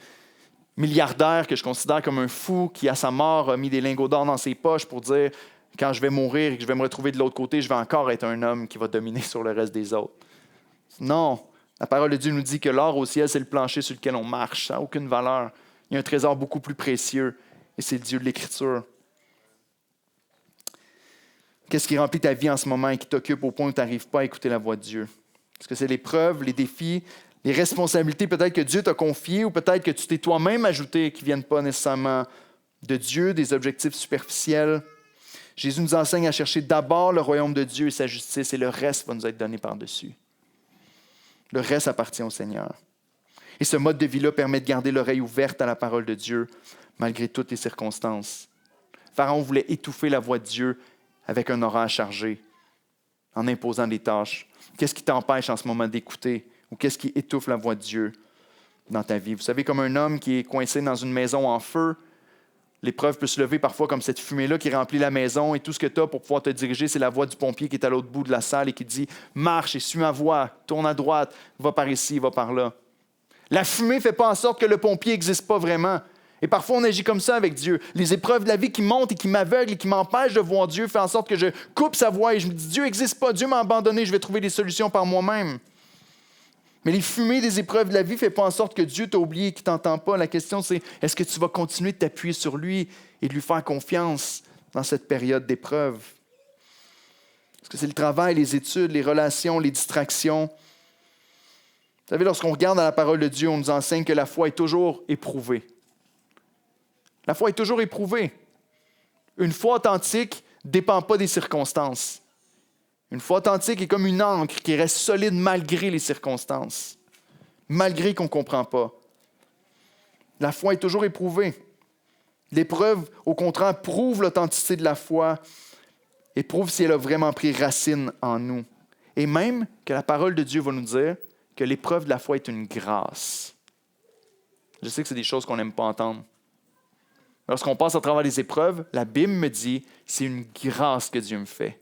milliardaire que je considère comme un fou qui, à sa mort, a mis des lingots d'or dans ses poches pour dire « Quand je vais mourir et que je vais me retrouver de l'autre côté, je vais encore être un homme qui va dominer sur le reste des autres. » Non, la parole de Dieu nous dit que l'or au ciel, c'est le plancher sur lequel on marche. Ça n'a aucune valeur. Il y a un trésor beaucoup plus précieux et c'est le Dieu de l'Écriture. Qu'est-ce qui remplit ta vie en ce moment et qui t'occupe au point où tu n'arrives pas à écouter la voix de Dieu? Est-ce que c'est l'épreuve, les défis, les responsabilités peut-être que Dieu t'a confiées ou peut-être que tu t'es toi-même ajouté qui ne viennent pas nécessairement de Dieu, des objectifs superficiels? Jésus nous enseigne à chercher d'abord le royaume de Dieu et sa justice et le reste va nous être donné par-dessus. Le reste appartient au Seigneur. Et ce mode de vie-là permet de garder l'oreille ouverte à la parole de Dieu malgré toutes les circonstances. Pharaon voulait étouffer la voix de Dieu avec un horaire chargé, en imposant des tâches. Qu'est-ce qui t'empêche en ce moment d'écouter ou qu'est-ce qui étouffe la voix de Dieu dans ta vie? Vous savez, comme un homme qui est coincé dans une maison en feu, l'épreuve peut se lever parfois comme cette fumée-là qui remplit la maison et tout ce que tu as pour pouvoir te diriger, c'est la voix du pompier qui est à l'autre bout de la salle et qui dit « Marche et suis ma voix, tourne à droite, va par ici, va par là. » La fumée ne fait pas en sorte que le pompier n'existe pas vraiment. Et parfois, on agit comme ça avec Dieu. Les épreuves de la vie qui montent et qui m'aveuglent et qui m'empêchent de voir Dieu font en sorte que je coupe sa voix et je me dis « Dieu n'existe pas, Dieu m'a abandonné, je vais trouver des solutions par moi-même. » Mais les fumées des épreuves de la vie ne font pas en sorte que Dieu t'a oublié et qu'il ne t'entend pas. La question, c'est est-ce que tu vas continuer de t'appuyer sur lui et de lui faire confiance dans cette période d'épreuve? Est-ce que c'est le travail, les études, les relations, les distractions? Vous savez, lorsqu'on regarde dans la parole de Dieu, on nous enseigne que la foi est toujours éprouvée. La foi est toujours éprouvée. Une foi authentique ne dépend pas des circonstances. Une foi authentique est comme une ancre qui reste solide malgré les circonstances, malgré qu'on ne comprend pas. La foi est toujours éprouvée. L'épreuve, au contraire, prouve l'authenticité de la foi et prouve si elle a vraiment pris racine en nous. Et même que la parole de Dieu va nous dire que l'épreuve de la foi est une grâce. Je sais que c'est des choses qu'on n'aime pas entendre. Lorsqu'on passe à travers les épreuves, la Bible me dit c'est une grâce que Dieu me fait.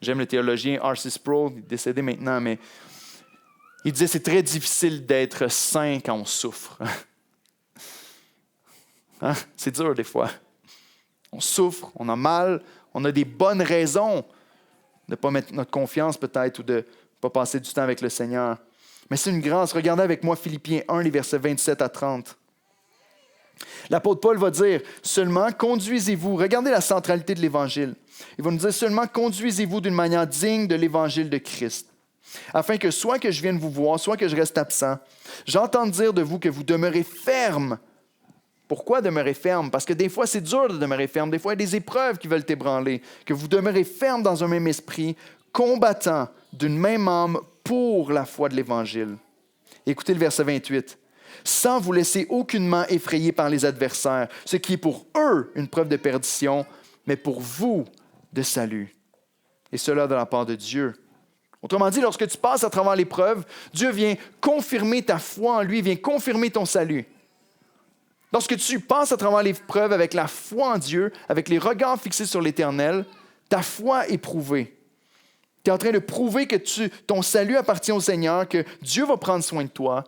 J'aime le théologien R.C. Sproul, il est décédé maintenant, mais il disait c'est très difficile d'être saint quand on souffre. Hein? C'est dur des fois. On souffre, on a mal, on a des bonnes raisons de ne pas mettre notre confiance peut-être ou de ne pas passer du temps avec le Seigneur. Mais c'est une grâce. Regardez avec moi Philippiens 1, les versets 27 à 30. L'apôtre Paul va dire seulement conduisez-vous. Regardez la centralité de l'Évangile. Il va nous dire seulement conduisez-vous d'une manière digne de l'Évangile de Christ, afin que soit que je vienne vous voir, soit que je reste absent, j'entende dire de vous que vous demeurez ferme. Pourquoi demeurer ferme? Parce que des fois, c'est dur de demeurer ferme. Des fois, il y a des épreuves qui veulent t'ébranler. Que vous demeurez ferme dans un même esprit, combattant d'une même âme pour la foi de l'Évangile. Écoutez le verset 28. Sans vous laisser aucunement effrayer par les adversaires, ce qui est pour eux une preuve de perdition, mais pour vous de salut. Et cela de la part de Dieu. Autrement dit, lorsque tu passes à travers l'épreuve, Dieu vient confirmer ta foi en lui, vient confirmer ton salut. Lorsque tu passes à travers l'épreuve avec la foi en Dieu, avec les regards fixés sur l'Éternel, ta foi est prouvée. Tu es en train de prouver que ton salut appartient au Seigneur, que Dieu va prendre soin de toi.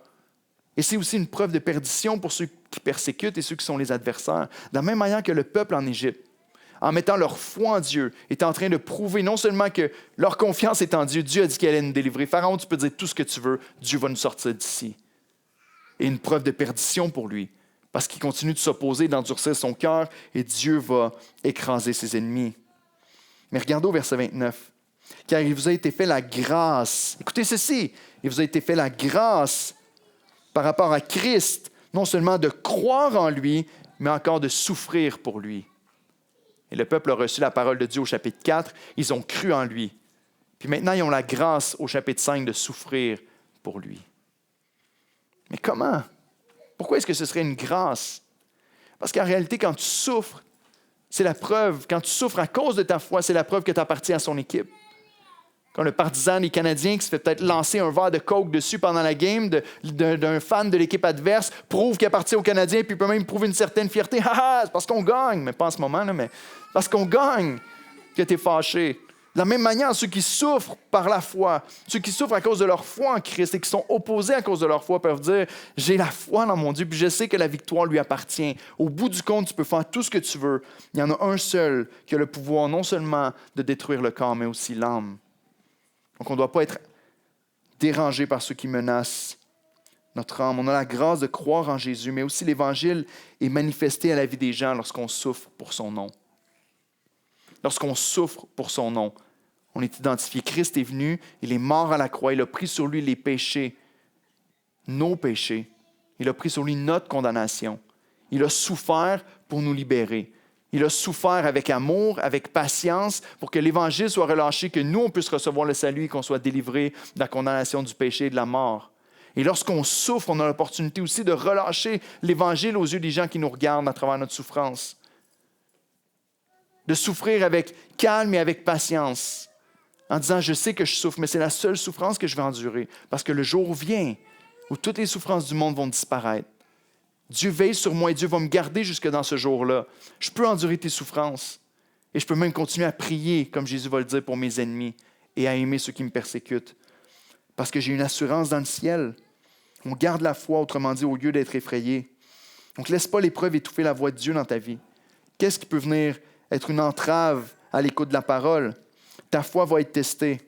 Et c'est aussi une preuve de perdition pour ceux qui persécutent et ceux qui sont les adversaires. De la même manière que le peuple en Égypte, en mettant leur foi en Dieu, est en train de prouver non seulement que leur confiance est en Dieu, Dieu a dit qu'il allait nous délivrer. Pharaon, tu peux dire tout ce que tu veux, Dieu va nous sortir d'ici. Et une preuve de perdition pour lui, parce qu'il continue de s'opposer, d'endurcir son cœur, et Dieu va écraser ses ennemis. Mais regardez au verset 29. Car il vous a été fait la grâce. Écoutez ceci, il vous a été fait la grâce par rapport à Christ, non seulement de croire en lui, mais encore de souffrir pour lui. Et le peuple a reçu la parole de Dieu au chapitre 4, ils ont cru en lui. Puis maintenant, ils ont la grâce au chapitre 5 de souffrir pour lui. Mais comment? Pourquoi est-ce que ce serait une grâce? Parce qu'en réalité, quand tu souffres, c'est la preuve. Quand tu souffres à cause de ta foi, c'est la preuve que tu appartiens à son équipe. Quand le partisan des Canadiens qui se fait peut-être lancer un verre de coke dessus pendant la game d'un fan de l'équipe adverse prouve qu'il appartient aux Canadiens, puis peut même prouver une certaine fierté. « Ha, c'est parce qu'on gagne! » Mais pas en ce moment, là, mais parce qu'on gagne que tu es fâché. De la même manière, ceux qui souffrent par la foi, ceux qui souffrent à cause de leur foi en Christ et qui sont opposés à cause de leur foi peuvent dire « J'ai la foi dans mon Dieu, puis je sais que la victoire lui appartient. Au bout du compte, tu peux faire tout ce que tu veux. Il y en a un seul qui a le pouvoir non seulement de détruire le corps, mais aussi l'âme. » Donc, on ne doit pas être dérangé par ceux qui menacent notre âme. On a la grâce de croire en Jésus, mais aussi l'Évangile est manifesté à la vie des gens lorsqu'on souffre pour son nom. Lorsqu'on souffre pour son nom, on est identifié. Christ est venu, il est mort à la croix, il a pris sur lui les péchés, nos péchés. Il a pris sur lui notre condamnation. Il a souffert pour nous libérer. Il a souffert avec amour, avec patience, pour que l'Évangile soit relâché, que nous, on puisse recevoir le salut et qu'on soit délivré de la condamnation du péché et de la mort. Et lorsqu'on souffre, on a l'opportunité aussi de relâcher l'Évangile aux yeux des gens qui nous regardent à travers notre souffrance. De souffrir avec calme et avec patience, en disant « Je sais que je souffre, mais c'est la seule souffrance que je vais endurer, parce que le jour vient où toutes les souffrances du monde vont disparaître. Dieu veille sur moi et Dieu va me garder jusque dans ce jour-là. Je peux endurer tes souffrances et je peux même continuer à prier, comme Jésus va le dire, pour mes ennemis et à aimer ceux qui me persécutent. Parce que j'ai une assurance dans le ciel. On garde la foi, autrement dit, au lieu d'être effrayé. Donc, laisse pas l'épreuve étouffer la voix de Dieu dans ta vie. Qu'est-ce qui peut venir être une entrave à l'écoute de la parole? Ta foi va être testée.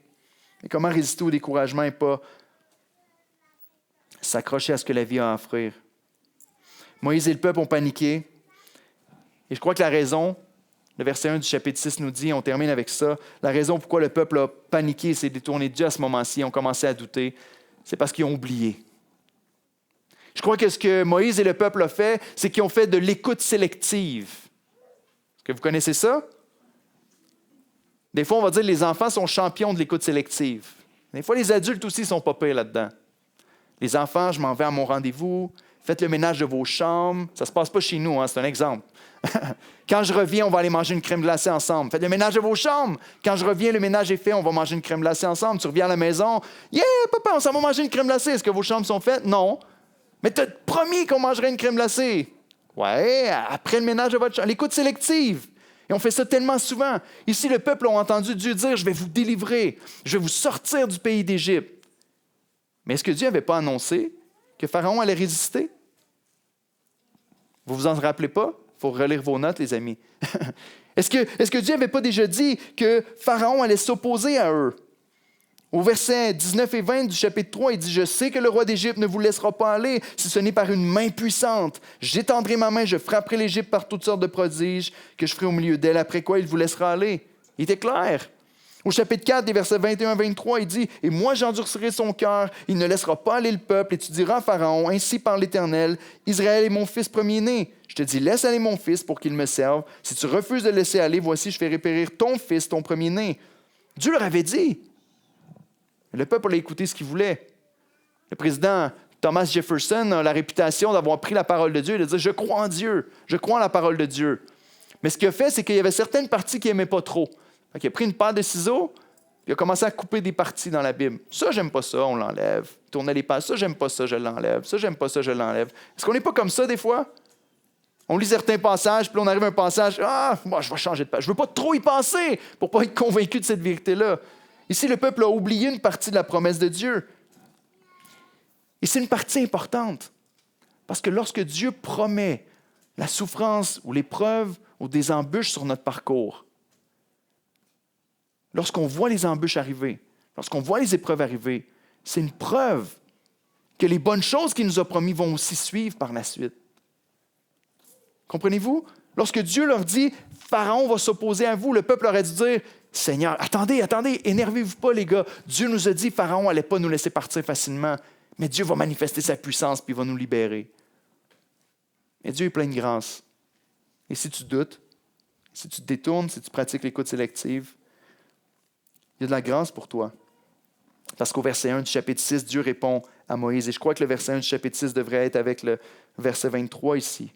Et comment résister au découragement et pas s'accrocher à ce que la vie a à offrir? Moïse et le peuple ont paniqué. Et je crois que la raison, le verset 1 du chapitre 6 nous dit, on termine avec ça, la raison pourquoi le peuple a paniqué et s'est détourné de Dieu à ce moment-ci, ont commencé à douter, c'est parce qu'ils ont oublié. Je crois que ce que Moïse et le peuple ont fait, c'est qu'ils ont fait de l'écoute sélective. Est-ce que vous connaissez ça? Des fois, on va dire que les enfants sont champions de l'écoute sélective. Des fois, les adultes aussi sont pas pires là-dedans. Les enfants, je m'en vais à mon rendez-vous. Faites le ménage de vos chambres. Ça ne se passe pas chez nous, hein, c'est un exemple. Quand je reviens, on va aller manger une crème glacée ensemble. Faites le ménage de vos chambres. Quand je reviens, le ménage est fait, on va manger une crème glacée ensemble. Tu reviens à la maison. Yeah, papa, on s'en va manger une crème glacée. Est-ce que vos chambres sont faites? Non. Mais tu as promis qu'on mangerait une crème glacée. Ouais, après le ménage de votre chambre. L'écoute sélective. Et on fait ça tellement souvent. Ici, le peuple a entendu Dieu dire, je vais vous délivrer. Je vais vous sortir du pays d'Égypte. Mais est-ce que Dieu n'avait pas annoncé que Pharaon allait résister? Vous vous en rappelez pas? Il faut relire vos notes, les amis. Est-ce que Dieu n'avait pas déjà dit que Pharaon allait s'opposer à eux? Au verset 19 et 20 du chapitre 3, il dit « Je sais que le roi d'Égypte ne vous laissera pas aller si ce n'est par une main puissante. J'étendrai ma main, je frapperai l'Égypte par toutes sortes de prodiges que je ferai au milieu d'elle, après quoi il vous laissera aller. » Il était clair. Au chapitre 4, des versets 21-23, il dit « Et moi j'endurcirai son cœur, il ne laissera pas aller le peuple, et tu diras à Pharaon, ainsi par l'Éternel, Israël est mon fils premier-né. Je te dis, laisse aller mon fils pour qu'il me serve. Si tu refuses de le laisser aller, voici, je ferai périr ton fils, ton premier-né. » Dieu leur avait dit. Le peuple a écouté ce qu'il voulait. Le président Thomas Jefferson a la réputation d'avoir pris la parole de Dieu et de dire « Je crois en Dieu, je crois en la parole de Dieu. » Mais ce qu'il a fait, c'est qu'il y avait certaines parties qu'il n'aimait pas trop. Il a pris une paire de ciseaux, puis il a commencé à couper des parties dans la Bible. Ça, j'aime pas ça, on l'enlève. Tournait les pages, ça, j'aime pas ça, je l'enlève. Ça, j'aime pas ça, je l'enlève. Est-ce qu'on n'est pas comme ça des fois? On lit certains passages, puis on arrive à un passage, moi, je vais changer de page. Je ne veux pas trop y penser pour ne pas être convaincu de cette vérité-là. Ici, le peuple a oublié une partie de la promesse de Dieu. Et c'est une partie importante. Parce que lorsque Dieu promet la souffrance ou l'épreuve ou des embûches sur notre parcours, lorsqu'on voit les embûches arriver, lorsqu'on voit les épreuves arriver, c'est une preuve que les bonnes choses qu'il nous a promis vont aussi suivre par la suite. Comprenez-vous? Lorsque Dieu leur dit « Pharaon va s'opposer à vous », le peuple aurait dû dire « Seigneur, attendez, énervez-vous pas les gars. Dieu nous a dit que Pharaon n'allait pas nous laisser partir facilement, mais Dieu va manifester sa puissance puis il va nous libérer. » Mais Dieu est plein de grâce. Et si tu doutes, si tu te détournes, si tu pratiques l'écoute sélective, il y a de la grâce pour toi. Parce qu'au verset 1 du chapitre 6, Dieu répond à Moïse. Et je crois que le verset 1 du chapitre 6 devrait être avec le verset 23 ici.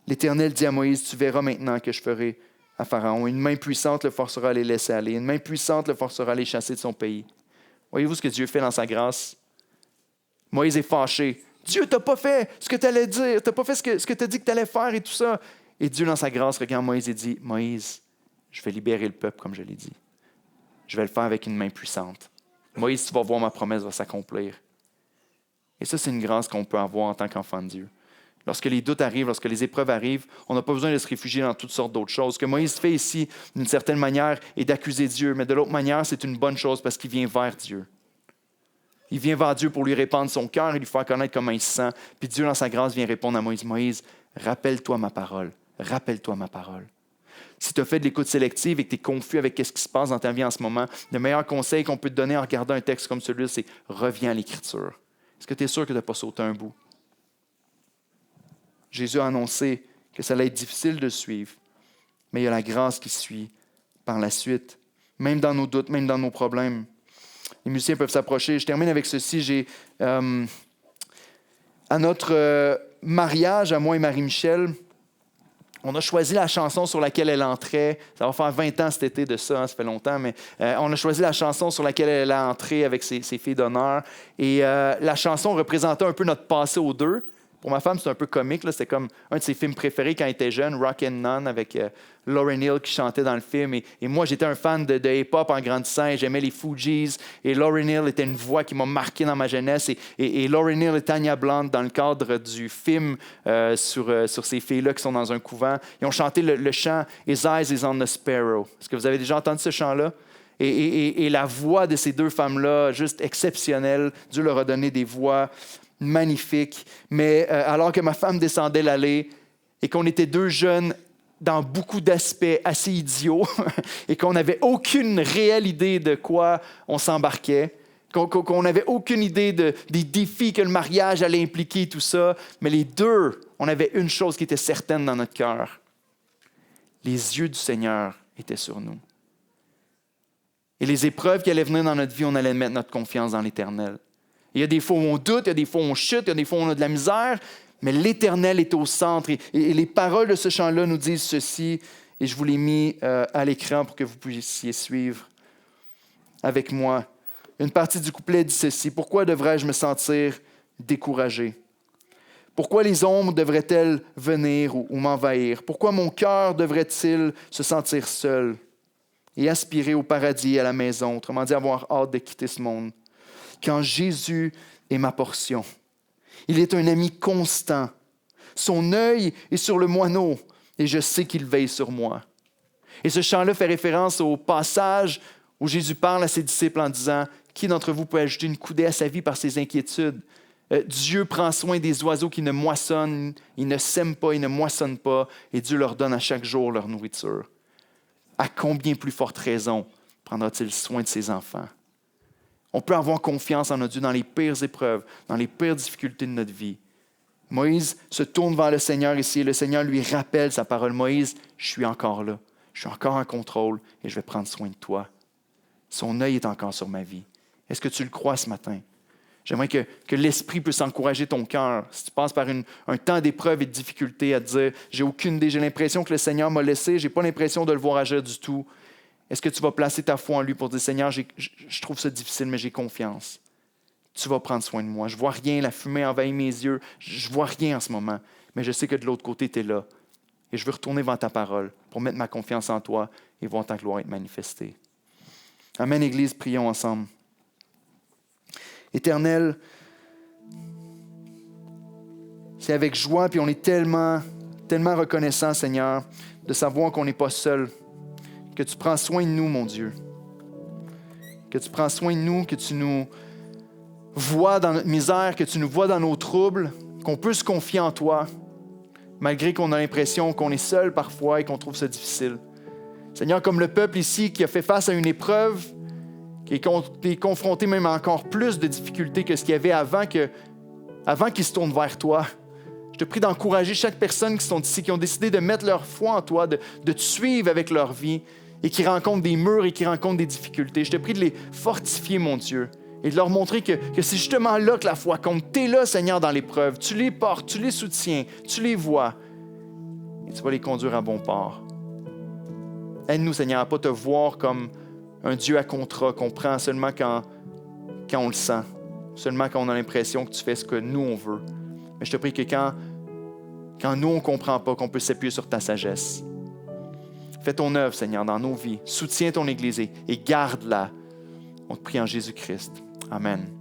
L'Éternel dit à Moïse, tu verras maintenant que je ferai à Pharaon. Une main puissante le forcera à les laisser aller. Une main puissante le forcera à les chasser de son pays. Voyez-vous ce que Dieu fait dans sa grâce? Moïse est fâché. Dieu, tu n'as pas fait ce que tu allais dire. Tu n'as pas fait ce que tu as dit que tu allais faire et tout ça. Et Dieu, dans sa grâce, regarde Moïse et dit, Moïse, je vais libérer le peuple comme je l'ai dit. Je vais le faire avec une main puissante. Moïse, tu vas voir, ma promesse va s'accomplir. Et ça, c'est une grâce qu'on peut avoir en tant qu'enfant de Dieu. Lorsque les doutes arrivent, lorsque les épreuves arrivent, on n'a pas besoin de se réfugier dans toutes sortes d'autres choses. Ce que Moïse fait ici, d'une certaine manière, est d'accuser Dieu, mais de l'autre manière, c'est une bonne chose parce qu'il vient vers Dieu. Il vient vers Dieu pour lui répandre son cœur et lui faire connaître comment il se sent. Puis Dieu, dans sa grâce, vient répondre à Moïse, Moïse, rappelle-toi ma parole. Rappelle-toi ma parole. Si tu as fait de l'écoute sélective et que tu es confus avec ce qui se passe dans ta vie en ce moment, le meilleur conseil qu'on peut te donner en regardant un texte comme celui-là, c'est reviens à l'Écriture. Est-ce que tu es sûr que tu n'as pas sauté un bout? Jésus a annoncé que ça allait être difficile de suivre, mais il y a la grâce qui suit par la suite, même dans nos doutes, même dans nos problèmes. Les musiciens peuvent s'approcher. Je termine avec ceci. À notre mariage, à moi et Marie-Michel, on a choisi la chanson sur laquelle elle entrait. Ça va faire 20 ans cet été de ça, ça fait longtemps, mais on a choisi la chanson sur laquelle elle a entré avec ses filles d'honneur. Et la chanson représentait un peu notre passé aux deux. Pour ma femme, c'est un peu comique. Là. C'était comme un de ses films préférés quand elle était jeune, Rock and None, avec Lauryn Hill qui chantait dans le film. Et moi, j'étais un fan de hip-hop en grandissant et j'aimais les Fugees. Et Lauryn Hill était une voix qui m'a marqué dans ma jeunesse. Et Lauryn Hill et Tanya Blount, dans le cadre du film sur ces filles-là qui sont dans un couvent, ils ont chanté le chant « His eyes is on the sparrow ». Est-ce que vous avez déjà entendu ce chant-là? Et la voix de ces deux femmes-là, juste exceptionnelle. Dieu leur a donné des voix magnifique, mais alors que ma femme descendait l'allée et qu'on était deux jeunes dans beaucoup d'aspects assez idiots et qu'on n'avait aucune réelle idée de quoi on s'embarquait, qu'on n'avait aucune idée des défis que le mariage allait impliquer, tout ça, mais les deux, on avait une chose qui était certaine dans notre cœur. Les yeux du Seigneur étaient sur nous. Et les épreuves qui allaient venir dans notre vie, on allait mettre notre confiance dans l'Éternel. Il y a des fois où on doute, il y a des fois où on chute, il y a des fois où on a de la misère, mais l'Éternel est au centre. Et les paroles de ce chant-là nous disent ceci, et je vous l'ai mis à l'écran pour que vous puissiez suivre avec moi. Une partie du couplet dit ceci, « Pourquoi devrais-je me sentir découragé? Pourquoi les ombres devraient-elles venir ou m'envahir? Pourquoi mon cœur devrait-il se sentir seul et aspirer au paradis et à la maison, autrement dit avoir hâte de quitter ce monde? Quand Jésus est ma portion. Il est un ami constant. Son œil est sur le moineau et je sais qu'il veille sur moi. » Et ce chant-là fait référence au passage où Jésus parle à ses disciples en disant « Qui d'entre vous peut ajouter une coudée à sa vie par ses inquiétudes? Dieu prend soin des oiseaux qui ne moissonnent, ils ne sèment pas, ils ne moissonnent pas, et Dieu leur donne à chaque jour leur nourriture. À combien plus forte raison prendra-t-il soin de ses enfants? » On peut avoir confiance en notre Dieu dans les pires épreuves, dans les pires difficultés de notre vie. Moïse se tourne vers le Seigneur ici et le Seigneur lui rappelle sa parole. Moïse, je suis encore là, je suis encore en contrôle et je vais prendre soin de toi. Son œil est encore sur ma vie. Est-ce que tu le crois ce matin? J'aimerais que l'Esprit puisse encourager ton cœur. Si tu passes par un temps d'épreuve et de difficulté à te dire, j'ai aucune idée, j'ai l'impression que le Seigneur m'a laissé, j'ai pas l'impression de le voir agir du tout. Est-ce que tu vas placer ta foi en lui pour dire, Seigneur, je trouve ça difficile, mais j'ai confiance. Tu vas prendre soin de moi. Je ne vois rien, la fumée envahit mes yeux. Je ne vois rien en ce moment, mais je sais que de l'autre côté, tu es là. Et je veux retourner vers ta parole pour mettre ma confiance en toi et voir ta gloire être manifestée. Amen, Église, prions ensemble. Éternel, C'est avec joie, puis on est tellement, tellement reconnaissant, Seigneur, de savoir qu'on n'est pas seul, que tu prends soin de nous, mon Dieu. Que tu prends soin de nous, que tu nous vois dans notre misère, que tu nous vois dans nos troubles, qu'on peut se confier en toi, malgré qu'on a l'impression qu'on est seul parfois et qu'on trouve ça difficile. Seigneur, comme le peuple ici qui a fait face à une épreuve, qui est confronté même à encore plus de difficultés que ce qu'il y avait avant qu'il se tourne vers toi. Je te prie d'encourager chaque personne qui sont ici, qui ont décidé de mettre leur foi en toi, de te suivre avec leur vie et qui rencontrent des murs et qui rencontrent des difficultés. Je te prie de les fortifier, mon Dieu, et de leur montrer que c'est justement là que la foi compte. Tu es là, Seigneur, dans l'épreuve. Tu les portes, tu les soutiens, tu les vois et tu vas les conduire à bon port. Aide-nous, Seigneur, à ne pas te voir comme un Dieu à contrat qu'on prend seulement quand on le sent, seulement quand on a l'impression que tu fais ce que nous, on veut. Mais je te prie que quand nous, on ne comprend pas, qu'on peut s'appuyer sur ta sagesse. Fais ton œuvre, Seigneur, dans nos vies. Soutiens ton Église et garde-la. On te prie en Jésus-Christ. Amen.